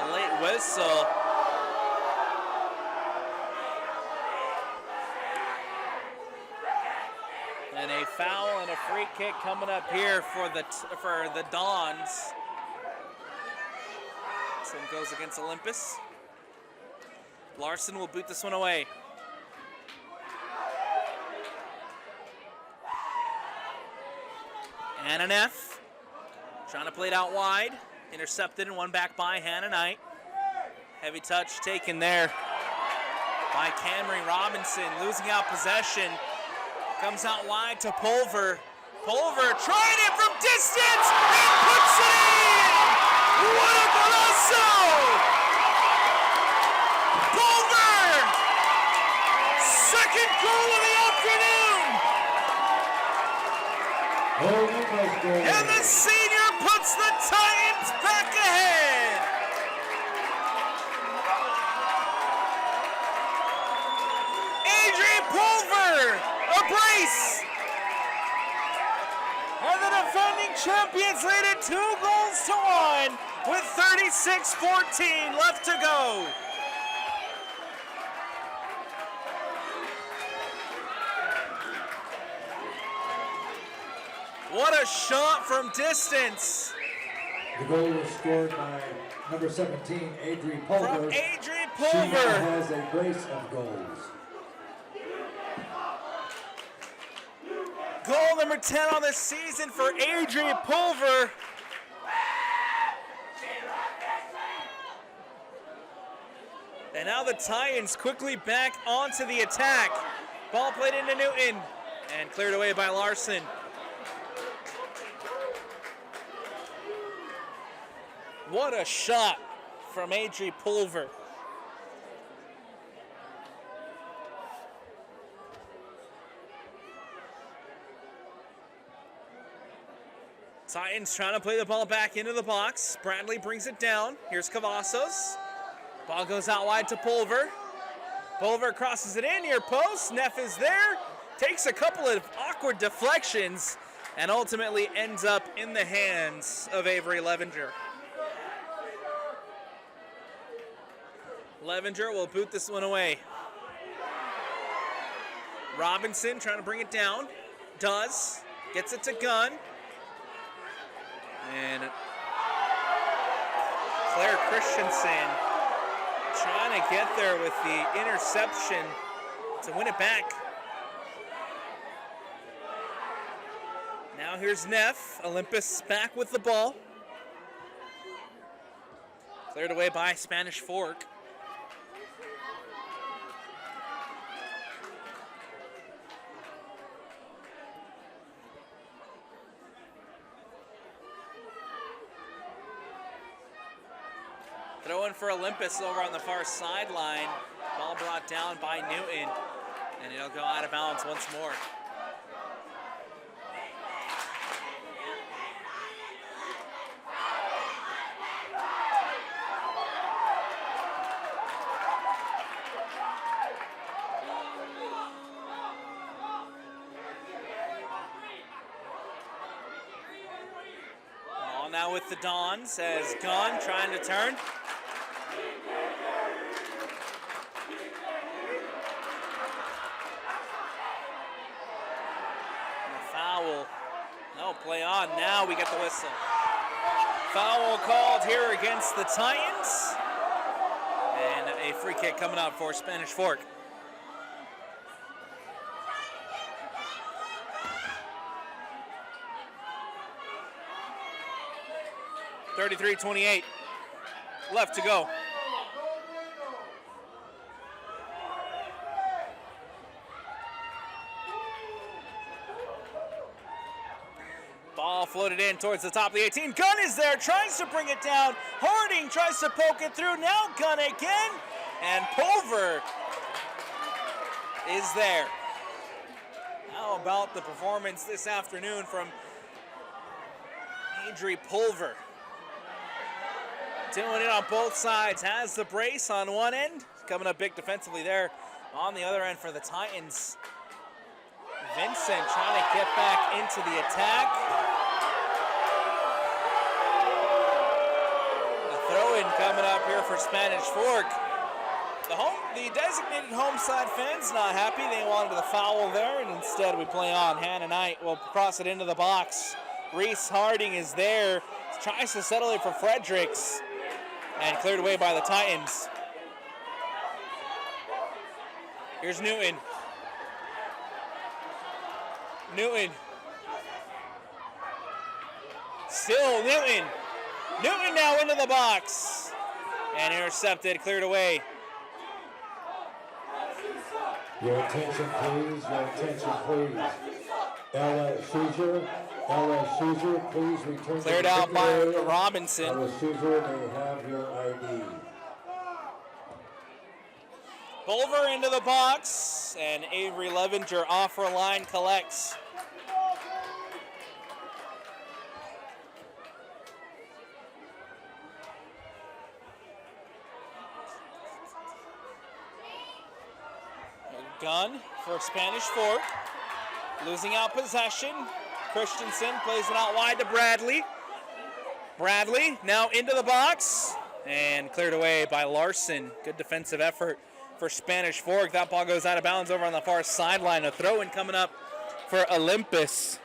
A late whistle. And a foul and a free kick coming up here for the Dons. This one goes against Olympus. Larson will boot this one away. Hannah Neff trying to play it out wide. Intercepted and one back by Hannah Knight. Heavy touch taken there by Camry Robinson, losing out possession. Comes out wide to Pulver. Pulver trying it from distance and puts it in! What a golazo! Pulver! Second goal of the afternoon! And the senior puts the Titans back ahead! Adrian Pulver, a brace! And the defending champions lead it 2-1 with 36-14 left to go. What a shot from distance. The goal was scored by number 17, Adrian Pulver. From Adrian She now Pulver. has a brace of goals. Goal number 10 on the season for Adrian Pulver. And now the Titans quickly back onto the attack. Ball played into Newton and cleared away by Larson. What a shot from Adrian Pulver. Titans trying to play the ball back into the box. Bradley brings it down. Here's Cavazos. Ball goes out wide to Pulver. Pulver crosses it in, near post. Neff is there. Takes a couple of awkward deflections and ultimately ends up in the hands of Avery Levenger. Levenger will boot this one away. Robinson trying to bring it down. Does. Gets it to Gunn. And Claire Christensen trying to get there with the interception to win it back. Now here's Neff. Olympus back with the ball. Cleared away by Spanish Fork. Throwing for Olympus over on the far sideline. Ball brought down by Newton, and it'll go out of bounds once more. Ball now with the Dons as Gunn trying to turn. No, play on. Now we get the whistle. Foul called here against the Titans. And a free kick coming out for Spanish Fork. .33-28 left to go. Ball floated in towards the top of the 18. Gunn is there, tries to bring it down. Harding tries to poke it through. Now Gunn again. And Pulver is there. How about the performance this afternoon from Adrian Pulver? Doing it on both sides. Has the brace on one end. Coming up big defensively there on the other end for the Titans. Vincent trying to get back into the attack. The throw-in coming up here for Spanish Fork. The designated home side fans not happy. They wanted the foul there, and instead we play on. Hannah Knight will cross it into the box. Reese Harding is there. Tries to settle it for Fredericks. And cleared away by the Titans. Here's Newton. Newton. Still Newton. Newton now into the box. And intercepted, cleared away. Your attention, please. Your attention, please. Ella Schuser, please return. Cleared out by Robinson. Ella Schuser may have your ID. Bulver into the box, and Avery Levenger off for line collects. Gun for Spanish Fork. Losing out possession. Christensen plays it out wide to Bradley. Bradley now into the box and cleared away by Larson. Good defensive effort for Spanish Fork. That ball goes out of bounds over on the far sideline. A throw-in coming up for Olympus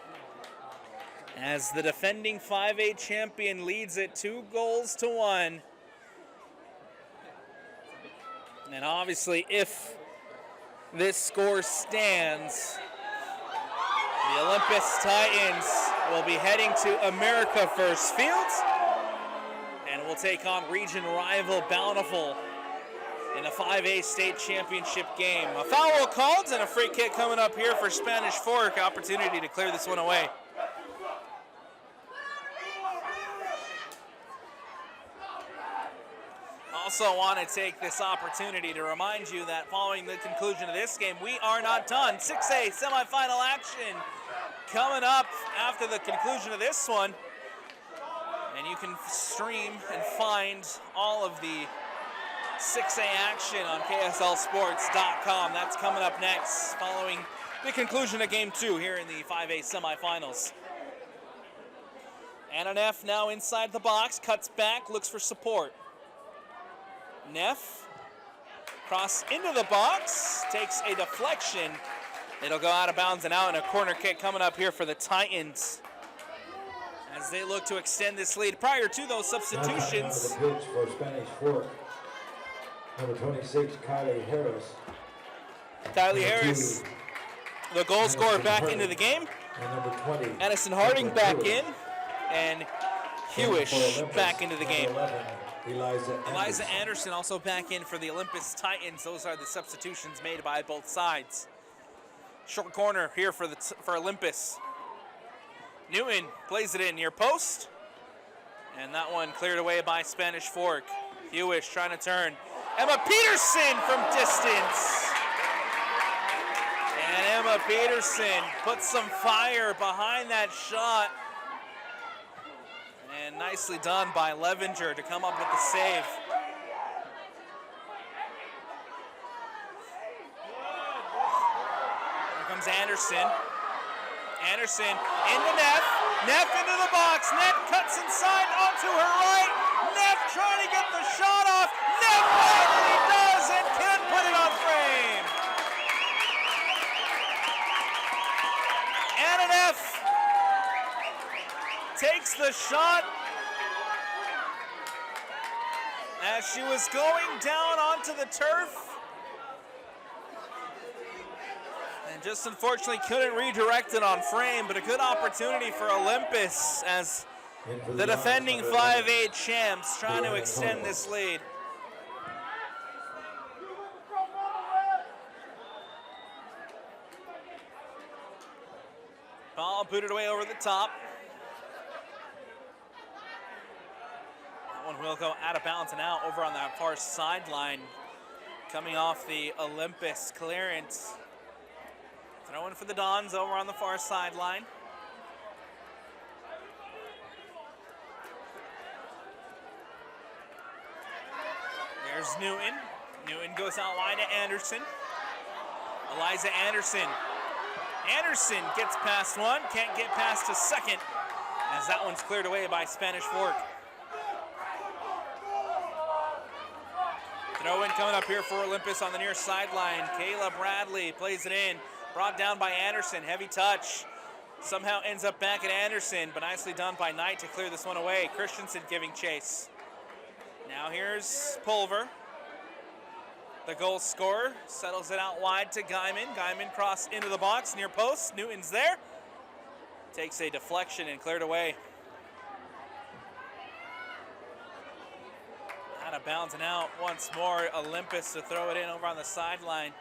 as the defending 5A champion leads it 2-1. And obviously, if this score stands, the Olympus Titans will be heading to America First Fields and will take on region rival Bountiful in a 5A state championship game. A foul called and a free kick coming up here for Spanish Fork. Opportunity to clear this one away. Also want to take this opportunity to remind you that following the conclusion of this game, we are not done. 6A semifinal action coming up after the conclusion of this one. And you can stream and find all of the 6A action on KSLSports.com. That's coming up next following the conclusion of Game 2 here in the 5A semifinals. Anna Neff now inside the box, cuts back, looks for support. Neff, cross into the box, takes a deflection. It'll go out of bounds and out, and a corner kick coming up here for the Titans as they look to extend this lead. Prior to those substitutions, The pitch for Spanish Fork. Number 26, Kylie Harris. Kylie Harris, the goal scorer, back into the game. And number 20, Addison Harding back in, and Hewish back into the game. 11, Eliza Anderson also back in for the Olympus Titans. Those are the substitutions made by both sides. Short corner here for Olympus. Newton plays it in near post. And that one cleared away by Spanish Fork. Hewish trying to turn. Emma Peterson from distance. And Emma Peterson puts some fire behind that shot. And nicely done by Levenger to come up with the save. Here comes Anderson. Anderson into Neff. Neff into the box. Neff cuts inside onto her right. Neff trying to get the shot off. Neff finally does and can't put it on frame. Anna Neff takes the shot as she was going down onto the turf. And just unfortunately couldn't redirect it on frame, but a good opportunity for Olympus as the defending 5A champs trying to extend this lead. Ball booted away over the top. That one will go out of bounds and out over on that far sideline. Coming off the Olympus clearance. Throwing for the Dons over on the far sideline. There's Newton. Newton goes out wide to Anderson. Eliza Anderson. Anderson gets past one, can't get past a second, as that one's cleared away by Spanish Fork. Throw in coming up here for Olympus on the near sideline. Kayla Bradley plays it in. Brought down by Anderson, heavy touch. Somehow ends up back at Anderson, but nicely done by Knight to clear this one away. Christensen giving chase. Now here's Pulver. The goal scorer settles it out wide to Guyman. Guyman cross into the box, near post. Newton's there. Takes a deflection and cleared away. Out of bounds and out once more. Olympus to throw it in over on the sideline.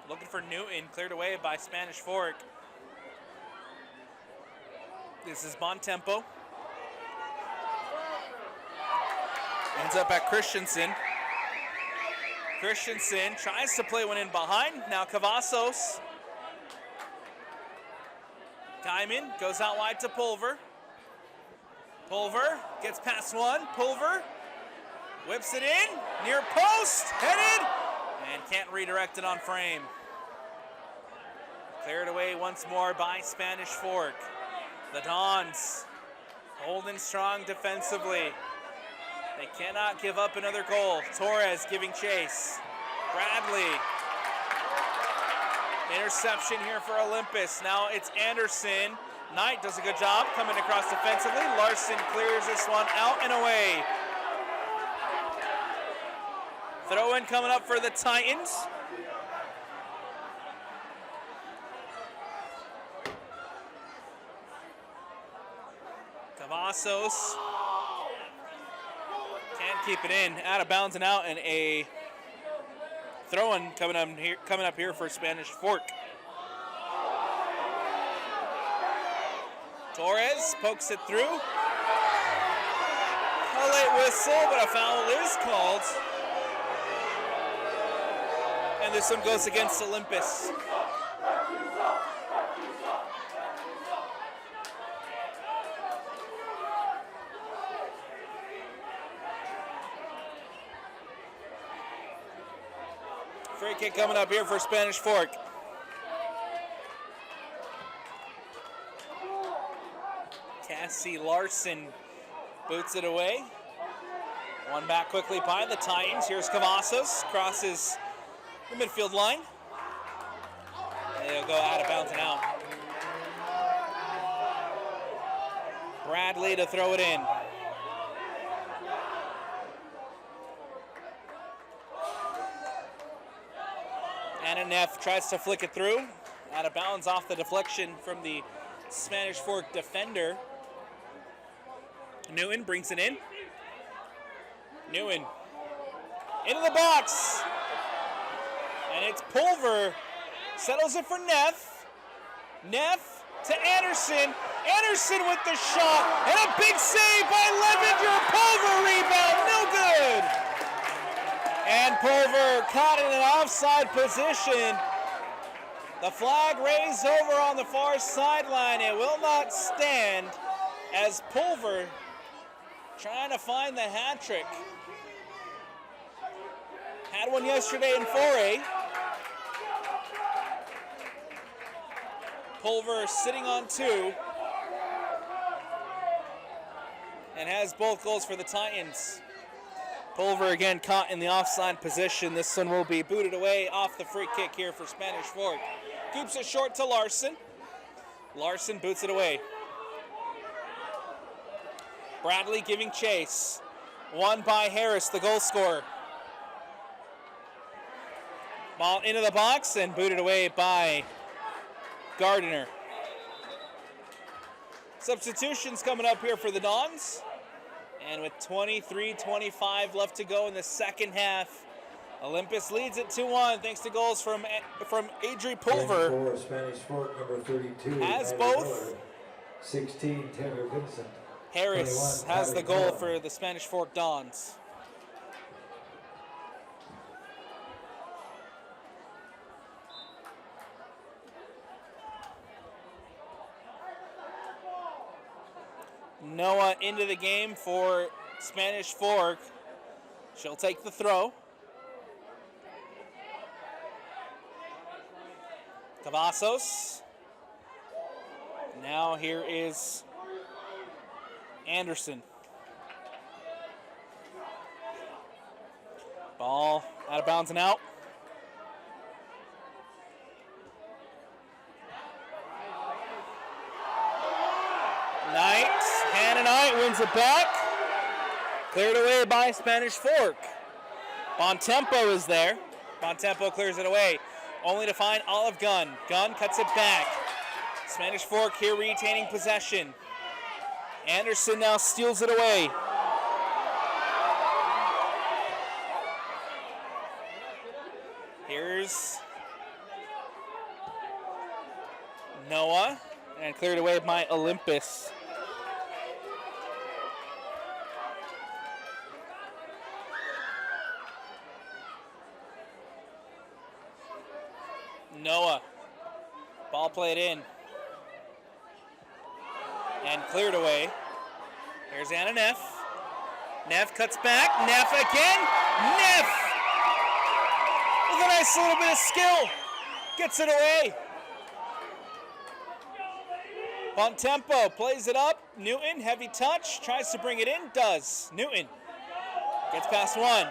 Looking for Newton, cleared away by Spanish Fork. This is Bontempo. Ends up at Christensen. Christensen tries to play one in behind. Now Cavazos. Guyman goes out wide to Pulver. Pulver gets past one. Pulver whips it in. Near post. Headed. And can't redirect it on frame. Cleared away once more by Spanish Fork. The Dons holding strong defensively. They cannot give up another goal. Torres giving chase. Bradley. Interception here for Olympus. Now it's Anderson. Knight does a good job coming across defensively. Larson clears this one out and away. Throw in coming up for the Titans. Cavazos can't keep it in. Out of bounds and out, and a throw-in coming up here for Spanish Fork. Torres pokes it through. A late whistle, but a foul is called. And this one goes against Olympus. Free kick coming up here for Spanish Fork. Cassie Larson boots it away. One back quickly by the Titans. Here's Cavazos, crosses the midfield line. And they'll go out of bounds and out. Bradley to throw it in. Anna Neff tries to flick it through. Out of bounds off the deflection from the Spanish Fork defender. Newton brings it in. Newton into the box. And it's Pulver. Settles it for Neff. Neff to Anderson. Anderson with the shot. And a big save by Levinger. Pulver rebound. No good. And Pulver caught in an offside position. The flag raised over on the far sideline. It will not stand as Pulver trying to find the hat trick. Had one yesterday in 4A. Pulver sitting on two. And has both goals for the Titans. Pulver again caught in the offside position. This one will be booted away off the free kick here for Spanish Fork. Keeps it short to Larson. Larson boots it away. Bradley giving chase. Won by Harris, the goal scorer. Ball into the box and booted away by Gardner. Substitutions coming up here for the Dons. And with 23-25 left to go in the second half, Olympus leads it 2-1 thanks to goals from Adri Pulver. For Spanish Fork, number 32. Has both. Miller. 16, Taylor Vincent. Harris has the goal for the Spanish Fork Dons. Noah into the game for Spanish Fork. She'll take the throw. Cavazos. Now here is Anderson. Ball out of bounds and out. Knight, Hannah Knight brings it back. Cleared away by Spanish Fork. Bontempo is there. Bontempo clears it away, only to find Olive Gunn. Gunn cuts it back. Spanish Fork here retaining possession. Anderson now steals it away. Here's Noah, and cleared away by Olympus. Noah, ball played in and cleared away. Here's Anna Neff. Neff cuts back. Neff again. Neff with a nice little bit of skill. Gets it away. Bontempo plays it up. Newton, heavy touch. Tries to bring it in. Does. Newton gets past one.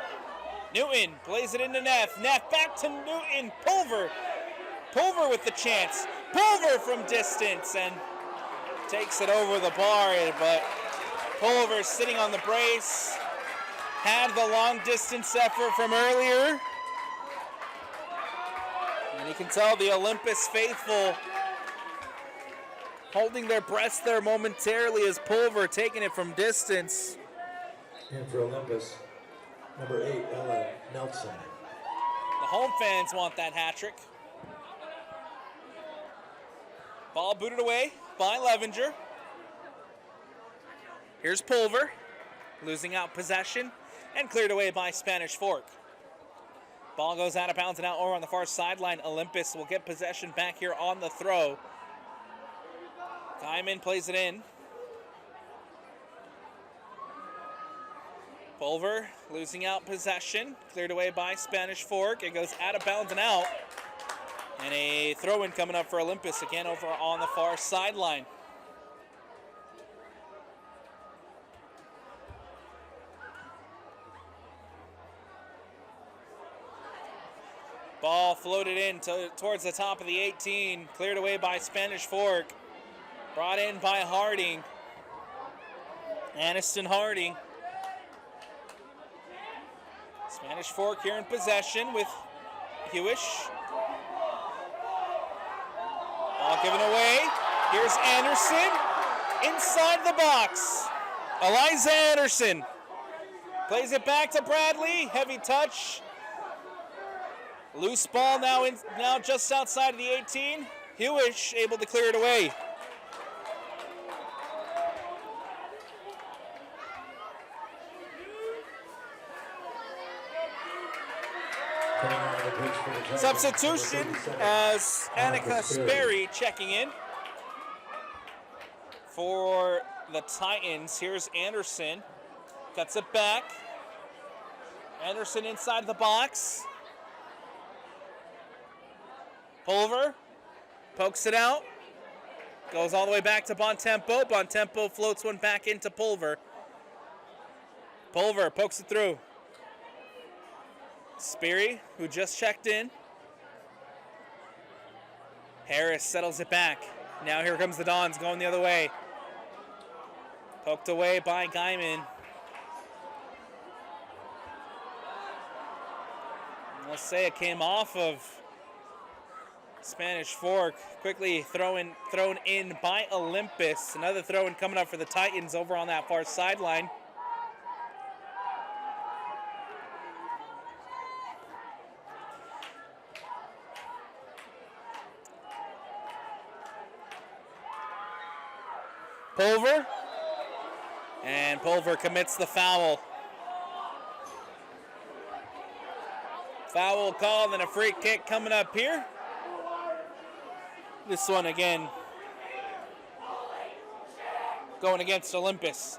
Newton plays it into Neff. Neff back to Newton. Pulver. Pulver with the chance. Pulver from distance and takes it over the bar, but Pulver sitting on the brace. Had the long distance effort from earlier. And you can tell the Olympus faithful holding their breaths there momentarily as Pulver taking it from distance. And for Olympus, number 8, Ella Nelson. The home fans want that hat trick. Ball booted away by Levenger. Here's Pulver, losing out possession and cleared away by Spanish Fork. Ball goes out of bounds and out over on the far sideline. Olympus will get possession back here on the throw. Diamond plays it in. Pulver losing out possession, cleared away by Spanish Fork. It goes out of bounds and out. And a throw-in coming up for Olympus again over on the far sideline. Ball floated in towards the top of the 18, cleared away by Spanish Fork. Brought in by Harding. Aniston Harding. Spanish Fork here in possession with Hewish. Ball given away. Here's Anderson inside the box. Eliza Anderson plays it back to Bradley. Heavy touch. Loose ball now just outside of the 18. Hewish able to clear it away. Substitution as Annika Sperry checking in for the Titans. Here's Anderson. Cuts it back. Anderson inside the box. Pulver pokes it out. Goes all the way back to Bontempo. Bontempo floats one back into Pulver. Pulver pokes it through. Sperry, who just checked in. Harris settles it back. Now here comes the Dons going the other way. Poked away by Guyman. Let's say it came off of Spanish Fork. Quickly thrown in by Olympus. Another throw-in coming up for the Titans over on that far sideline. Pulver, and Pulver commits the foul. Foul call, then a free kick coming up here. This one again going against Olympus.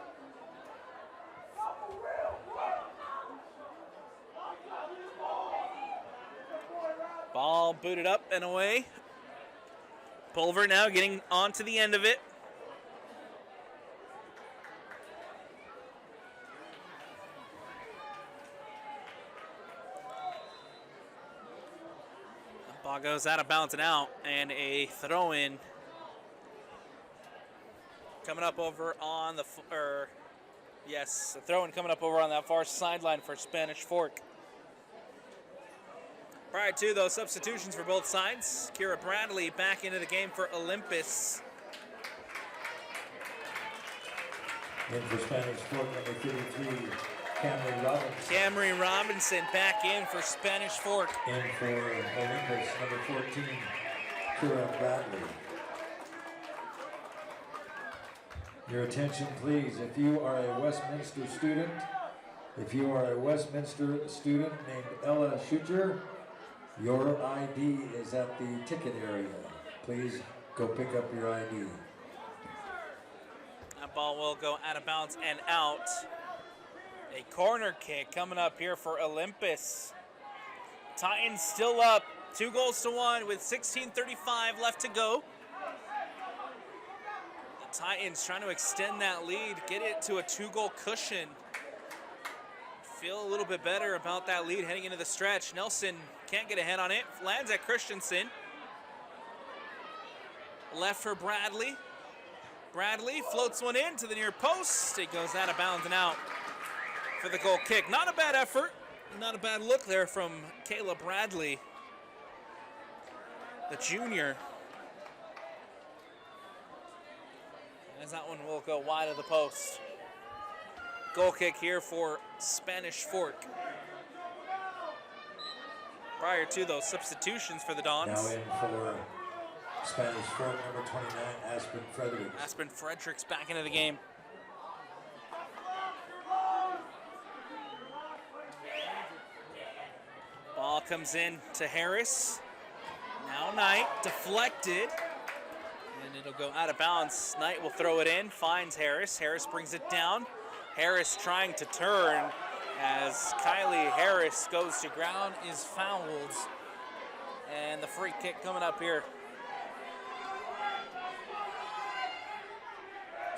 Ball booted up and away. Pulver now getting onto the end of it. Ball goes out of bounds and out, and a throw-in coming up over on the Yes, a throw-in coming up over on that far sideline for Spanish Fork. Prior to those substitutions for both sides, Kira Bradley back into the game for Olympus. In for Spanish Fork, number 33, Camry Robinson. Camry Robinson back in for Spanish Fork. In for Olympus, number 14, Kira Bradley. Your attention, please. If you are a Westminster student named Ella Schucher, your ID is at the ticket area. Please go pick up your ID. That ball will go out of bounds and out. A corner kick coming up here for Olympus. Titans still up 2-1 with 16:35 left to go. The Titans trying to extend that lead, get it to a 2-goal cushion. Feel a little bit better about that lead heading into the stretch. Nelson can't get a head on it. Lands at Christensen. Left for Bradley. Bradley floats one in to the near post. It goes out of bounds and out for the goal kick. Not a bad effort. Not a bad look there from Kayla Bradley, the junior. As that one will go wide of the post. Goal kick here for Spanish Fork. Prior to those substitutions for the Dons. Now in for Spanish Fork, number 29, Aspen Fredericks. Aspen Fredericks back into the game. Ball comes in to Harris. Now Knight, deflected. And it'll go out of bounds. Knight will throw it in, finds Harris. Harris brings it down. Harris trying to turn as Kylie Harris goes to ground, is fouled. And the free kick coming up here.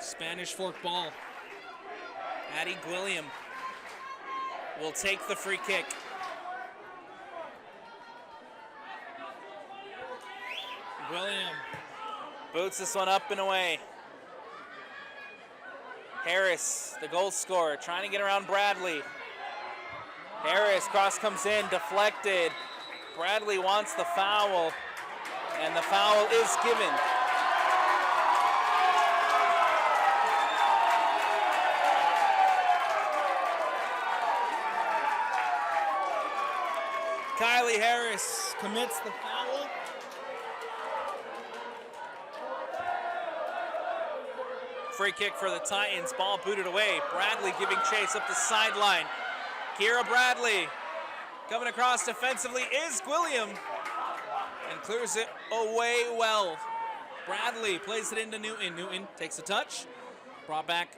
Spanish Fork ball. Addie Gwilliam will take the free kick. Gwilliam boots this one up and away. Harris, the goal scorer, trying to get around Bradley. Harris, cross comes in, deflected. Bradley wants the foul, and the foul is given. Kylie Harris commits the foul. Free kick for the Titans, ball booted away. Bradley giving chase up the sideline. Kira Bradley coming across defensively is Gwilliam and clears it away well. Bradley plays it into Newton. Newton takes a touch. Brought back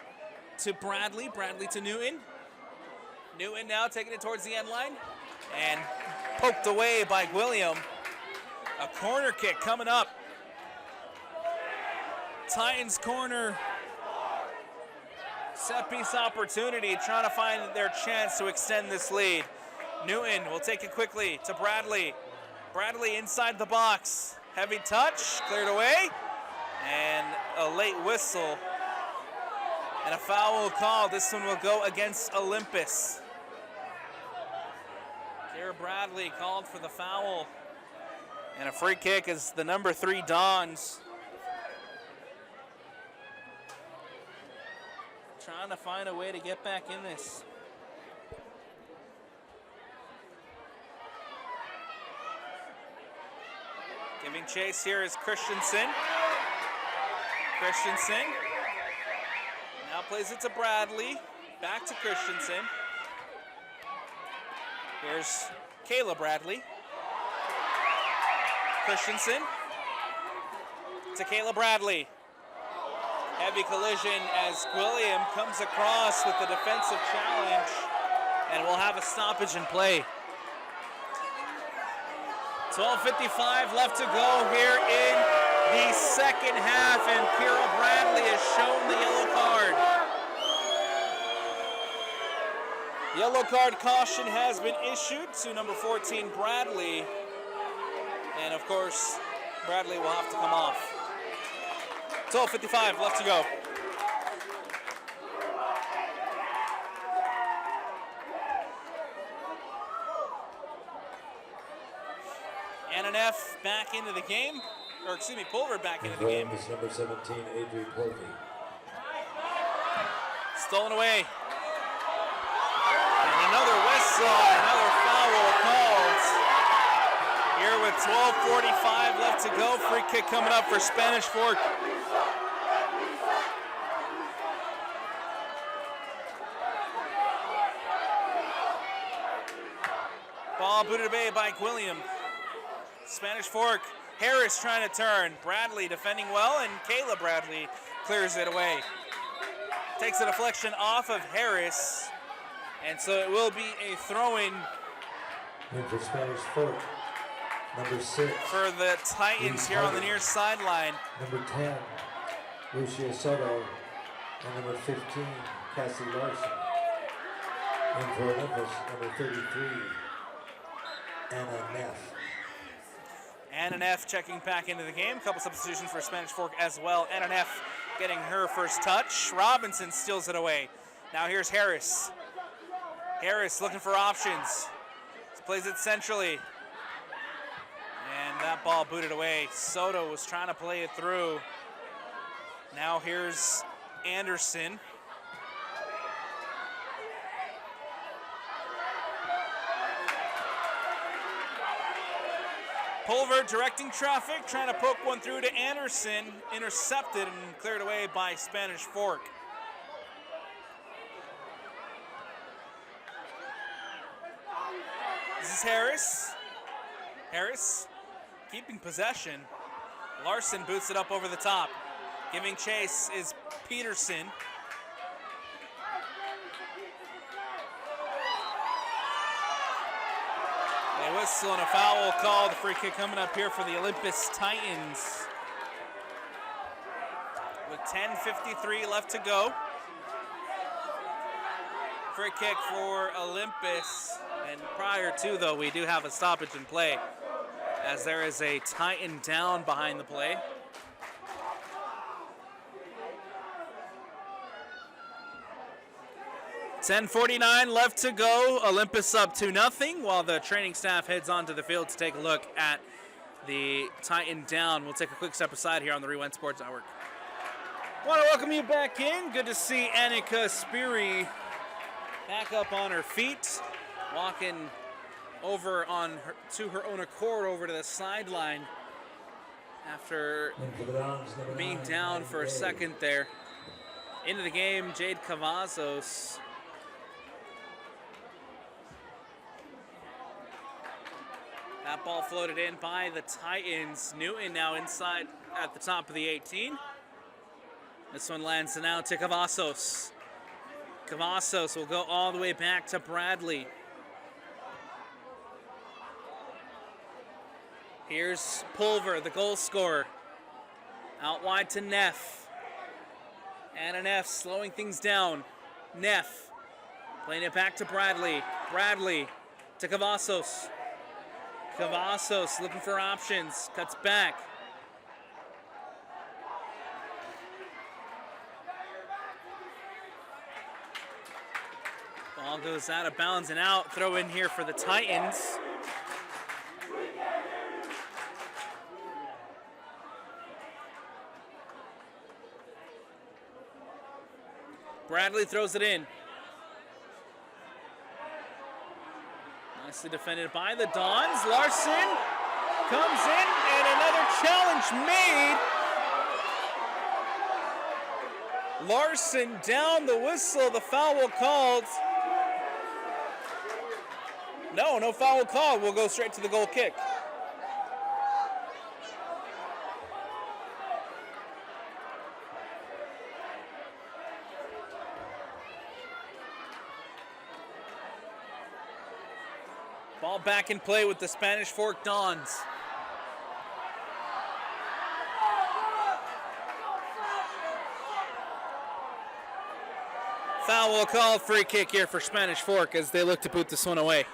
to Bradley. Bradley to Newton. Newton now taking it towards the end line and poked away by Gwilliam. A corner kick coming up. Titans corner. Set piece opportunity, trying to find their chance to extend this lead. Newton will take it quickly to Bradley. Bradley inside the box. Heavy touch, cleared away. And a late whistle. And a foul call. This one will go against Olympus. Kira Bradley called for the foul. And a free kick is the number 3 Dons. Trying to find a way to get back in this. Giving chase here is Christensen. Christensen now plays it to Bradley. Back to Christensen. Here's Kayla Bradley. Christensen to Kayla Bradley. Heavy collision as Gwilliam comes across with the defensive challenge, and we'll have a stoppage in play. 12:55 left to go here in the second half, and Kira Bradley has shown the yellow card. Yellow card caution has been issued to number 14, Bradley, and of course, Bradley will have to come off. 12:55 left to go. Ananeff back into the game, or excuse me, Pulver back into the game. Olympus number 17, Adrian Porky. Stolen away. And another whistle, another foul called. Here with 12:45 left to go. Free kick coming up for Spanish Fork. Ball booted away by Gwilliam. Spanish Fork. Harris trying to turn. Bradley defending well, and Kayla Bradley clears it away. Takes a deflection off of Harris, and so it will be a throw-in. And for Spanish Fork, number 6. For the Titans here on the near sideline. Number 10, Lucia Soto. And number 15, Cassie Larson. And for Olympus, number 33, Anna Neff. Ananeff checking back into the game. Couple substitutions for Spanish Fork as well. Ananeff getting her first touch. Robinson steals it away. Now here's Harris. Harris looking for options. Plays it centrally. And that ball booted away. Soto was trying to play it through. Now here's Anderson. Pulver directing traffic, trying to poke one through to Anderson, intercepted and cleared away by Spanish Fork. This is Harris. Harris keeping possession. Larson boots it up over the top. Giving chase is Peterson. A whistle and a foul called. Free kick coming up here for the Olympus Titans. With 10:53 left to go. Free kick for Olympus. And prior to, though, we do have a stoppage in play, as there is a Titan down behind the play. $10:49 left to go. Olympus up 2-0, while the training staff heads onto the field to take a look at the Titan down. We'll take a quick step aside here on the Rewind Sports Network. Want to welcome you back in. Good to see Annika Spiri back up on her feet, walking over to her own accord over to the sideline after being down for a second there. Into the game, Jade Cavazos. That ball floated in by the Titans. Newton now inside at the top of the 18. This one lands now to Cavazos. Cavazos will go all the way back to Bradley. Here's Pulver, the goal scorer. Out wide to Neff. And Neff slowing things down. Neff playing it back to Bradley. Bradley to Cavazos. Cavazos looking for options. Cuts back. Ball goes out of bounds and out. Throw in here for the Titans. Bradley throws it in. Nicely defended by the Dons. Larson comes in, and another challenge made. Larson down, the whistle, the foul called. No foul called. We'll go straight to the goal kick. Ball back in play with the Spanish Fork Dons. Foul called, free kick here for Spanish Fork as they look to put this one away.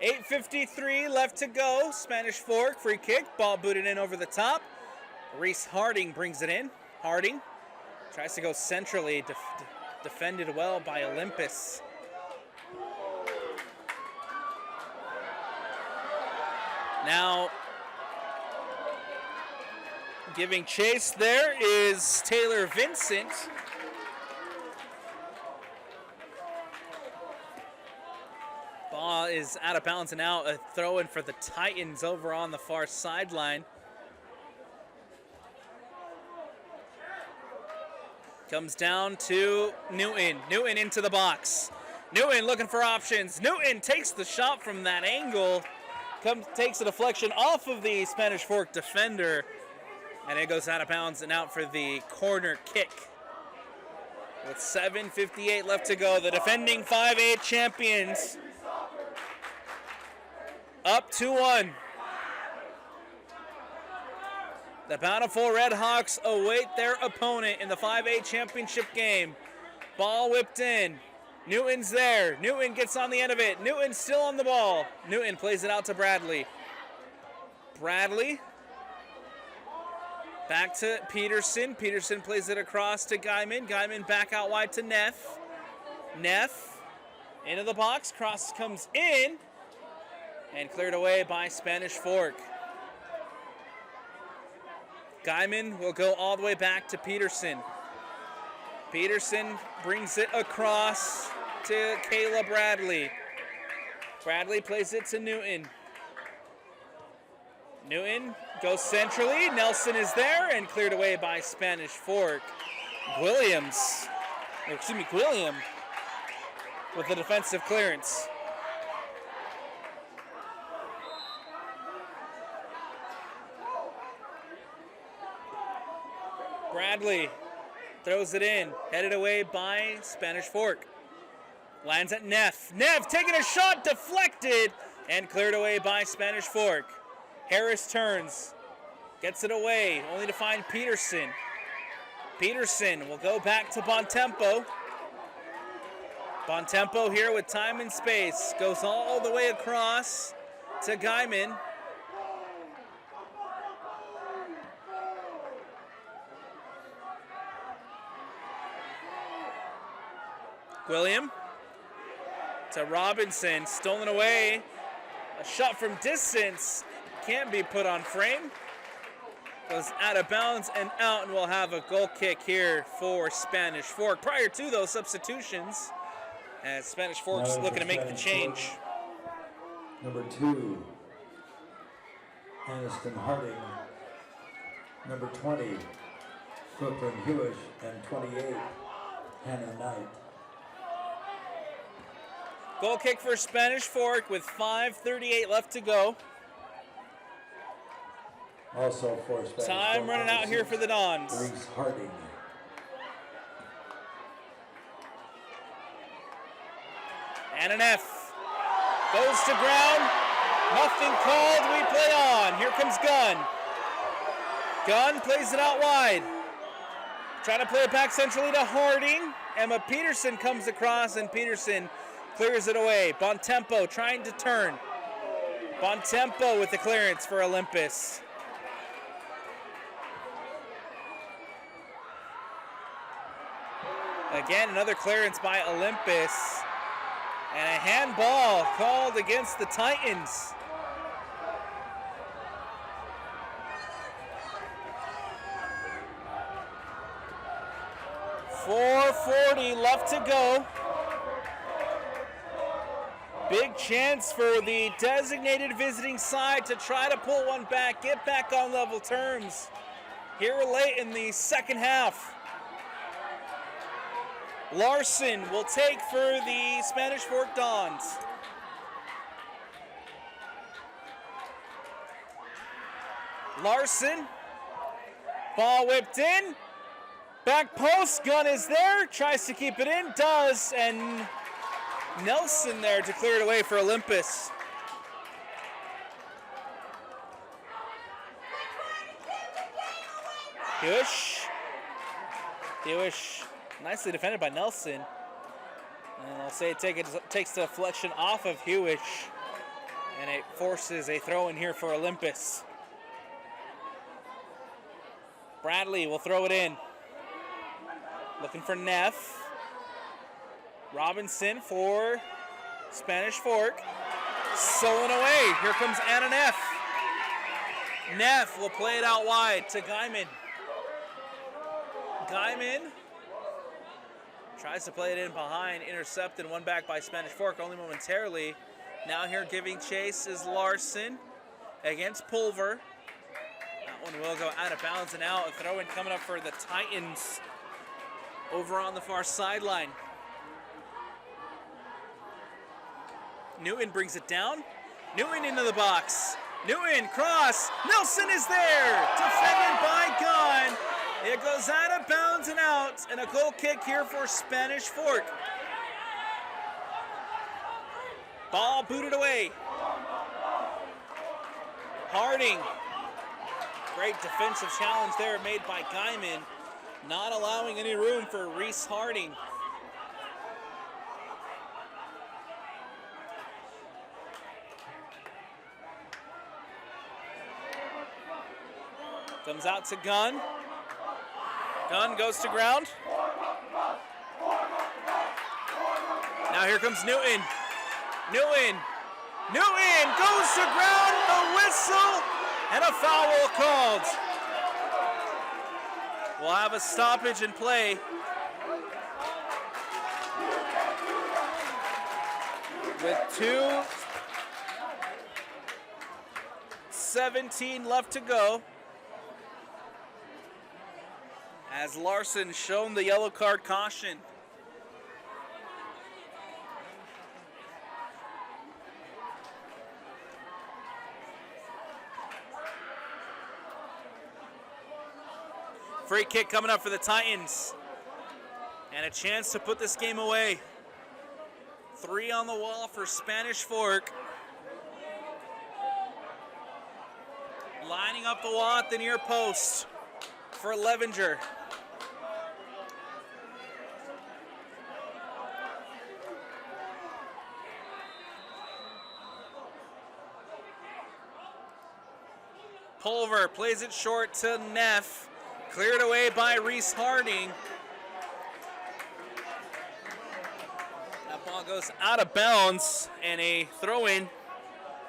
$8:53 left to go. Spanish Fork, free kick. Ball booted in over the top. Reese Harding brings it in. Harding tries to go centrally. Defended well by Olympus. Now, giving chase there is Taylor Vincent. Ball is out of bounds and out. A throw in for the Titans over on the far sideline. Comes down to Newton. Newton into the box. Newton looking for options. Newton takes the shot from that angle. Takes a deflection off of the Spanish Fork defender. And it goes out of bounds and out for the corner kick. With 7:58 left to go, the defending 5A champions up 2-1. The Bountiful Redhawks await their opponent in the 5A championship game. Ball whipped in. Newton's there. Newton gets on the end of it. Newton still on the ball. Newton plays it out to Bradley. Bradley. Back to Peterson. Peterson plays it across to Guyman. Guyman back out wide to Neff. Neff into the box. Cross comes in and cleared away by Spanish Fork. Guyman will go all the way back to Peterson. Peterson brings it across to Kayla Bradley. Bradley plays it to Newton. Newton goes centrally. Nelson is there and cleared away by Spanish Fork. Gwilliam with the defensive clearance. Bradley throws it in, headed away by Spanish Fork. Lands at Neff. Neff taking a shot, deflected, and cleared away by Spanish Fork. Harris turns, gets it away, only to find Peterson. Peterson will go back to Bontempo. Bontempo here with time and space. Goes all the way across to Guyman. William to Robinson, stolen away. A shot from distance can't be put on frame. Goes out of bounds and out, and we'll have a goal kick here for Spanish Fork. Prior to those substitutions, as Spanish Fork's looking to make the change. Number 2, Aniston Harding. Number 20, Brooklyn Hewish, and 28, Hannah Knight. Goal kick for Spanish Fork with 5:38 left to go. Also for Spanish Time Fork, running out here for the Dons. Reese Harding. And an F. Goes to ground. Nothing called. We play on. Here comes Gunn. Gunn plays it out wide. Trying to play it back centrally to Harding. Emma Peterson comes across, and Peterson clears it away. Bontempo trying to turn. Bontempo with the clearance for Olympus. Again, another clearance by Olympus. And a handball called against the Titans. .440 left to go. Big chance for the designated visiting side to try to pull one back, get back on level terms here late in the second half. Larson will take for the Spanish Fork Dons. Larson, ball whipped in, back post, Gunn is there, tries to keep it in, does, and Nelson there to clear it away for Olympus. Hewish, nicely defended by Nelson. And I'll say it takes the deflection off of Hewish, and it forces a throw in here for Olympus. Bradley will throw it in. Looking for Neff. Robinson for Spanish Fork. Stolen away. Here comes Anna Neff. Neff will play it out wide to Guyman. Guyman tries to play it in behind, intercepted, one back by Spanish Fork only momentarily. Now here giving chase is Larson against Pulver. That one will go out of bounds and out. A throw-in coming up for the Titans over on the far sideline. Newton brings it down. Newton into the box. Newton, cross. Nelson is there. Defended by Gunn. It goes out of bounds and out. And a goal kick here for Spanish Fork. Ball booted away. Harding. Great defensive challenge there made by Guyman. Not allowing any room for Reese Harding. Comes out to Gunn. Gunn goes to ground. Now here comes Newton. Newton goes to ground. A whistle and a foul called. We'll have a stoppage in play. With 2:17 left to go. As Larson shown the yellow card caution. Free kick coming up for the Titans. And a chance to put this game away. 3 on the wall for Spanish Fork. Lining up the wall at the near post for Levenger. Pulver plays it short to Neff. Cleared away by Reese Harding. That ball goes out of bounds and a throw-in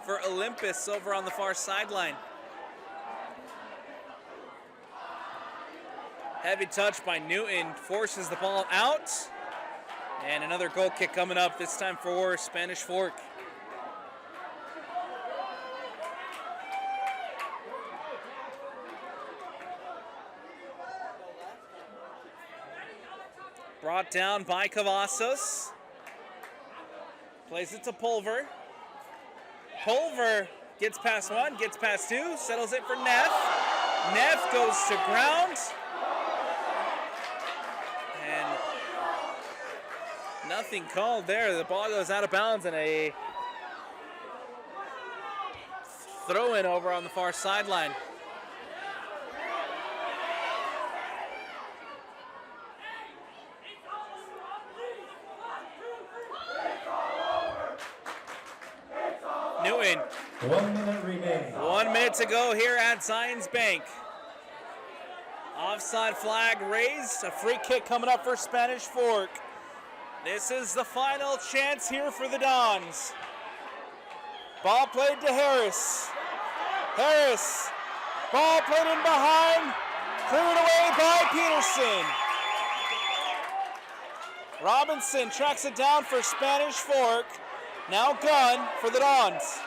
for Olympus over on the far sideline. Heavy touch by Newton forces the ball out. And another goal kick coming up, this time for Spanish Fork. Brought down by Cavazos. Plays it to Pulver. Pulver gets past 1, gets past 2, settles it for Neff. Neff goes to ground. And nothing called there. The ball goes out of bounds and a throw-in over on the far sideline. Newton. 1 minute remaining. 1 minute to go here at Zions Bank. Offside flag raised. A free kick coming up for Spanish Fork. This is the final chance here for the Dons. Ball played to Harris. Harris. Ball played in behind. Cleared away by Peterson. Robinson tracks it down for Spanish Fork. Now Gunn for the Dons.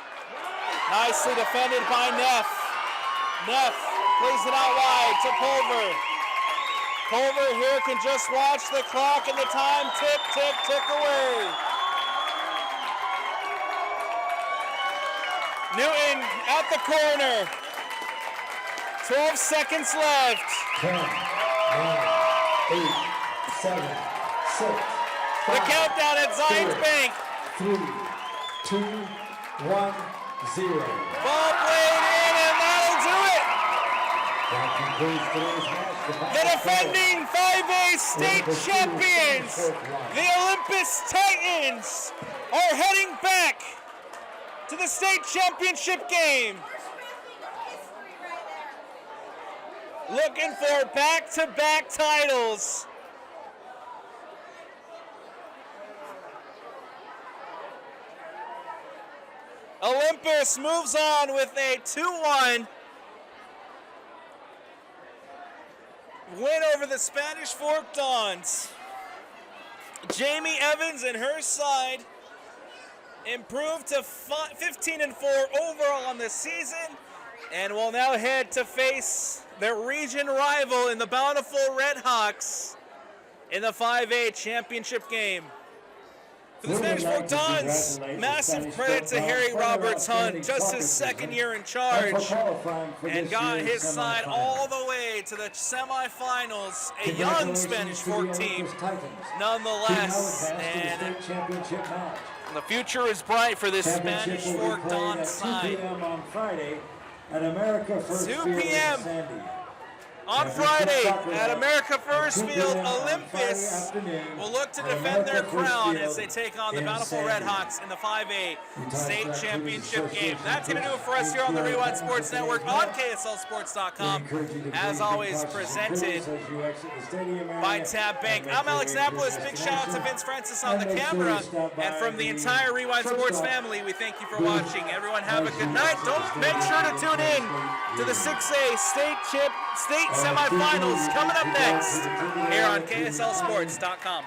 Nicely defended by Neff. Neff plays it out wide to Pulver. Pulver here can just watch the clock and the time tick, tick, tick away. Newton at the corner. 12 seconds left. 10, 9, 8, 7, 6, 5, The countdown at Zions Bank. 3, 2, 1, 0. Ball played in, and that'll do it. That concludes today's match. The defending 5A state champions, the Olympus Titans, are heading back to the state championship game. Looking for back-to-back titles. Olympus moves on with a 2-1 win over the Spanish Fork Dons. Jamie Evans and her side improved to 15-4 overall on the season, and will now head to face their region rival in the Bountiful Red Hawks in the 5A championship game. For the Spanish Fork Dons, massive credit to Harry Roberts Hunt, just his second year in charge, and got his side all the way to the semifinals. A young Spanish Fork team, nonetheless, and the future is bright for this Spanish Fork Dons side. 2 p.m. on Friday at America First Field. Olympus will look to defend their crown as they take on the Bountiful Red Hawks in the 5A state championship game. That's going to do it for us here on the Rewind Sports Network on KSLSports.com. As always, presented by Tab Bank. I'm Alex Napolis. Big shout out to Vince Francis on the camera. And from the entire Rewind Sports family, we thank you for watching. Everyone have a good night. Don't make sure to tune in to the 6A state semifinals coming up next here on KSLSports.com.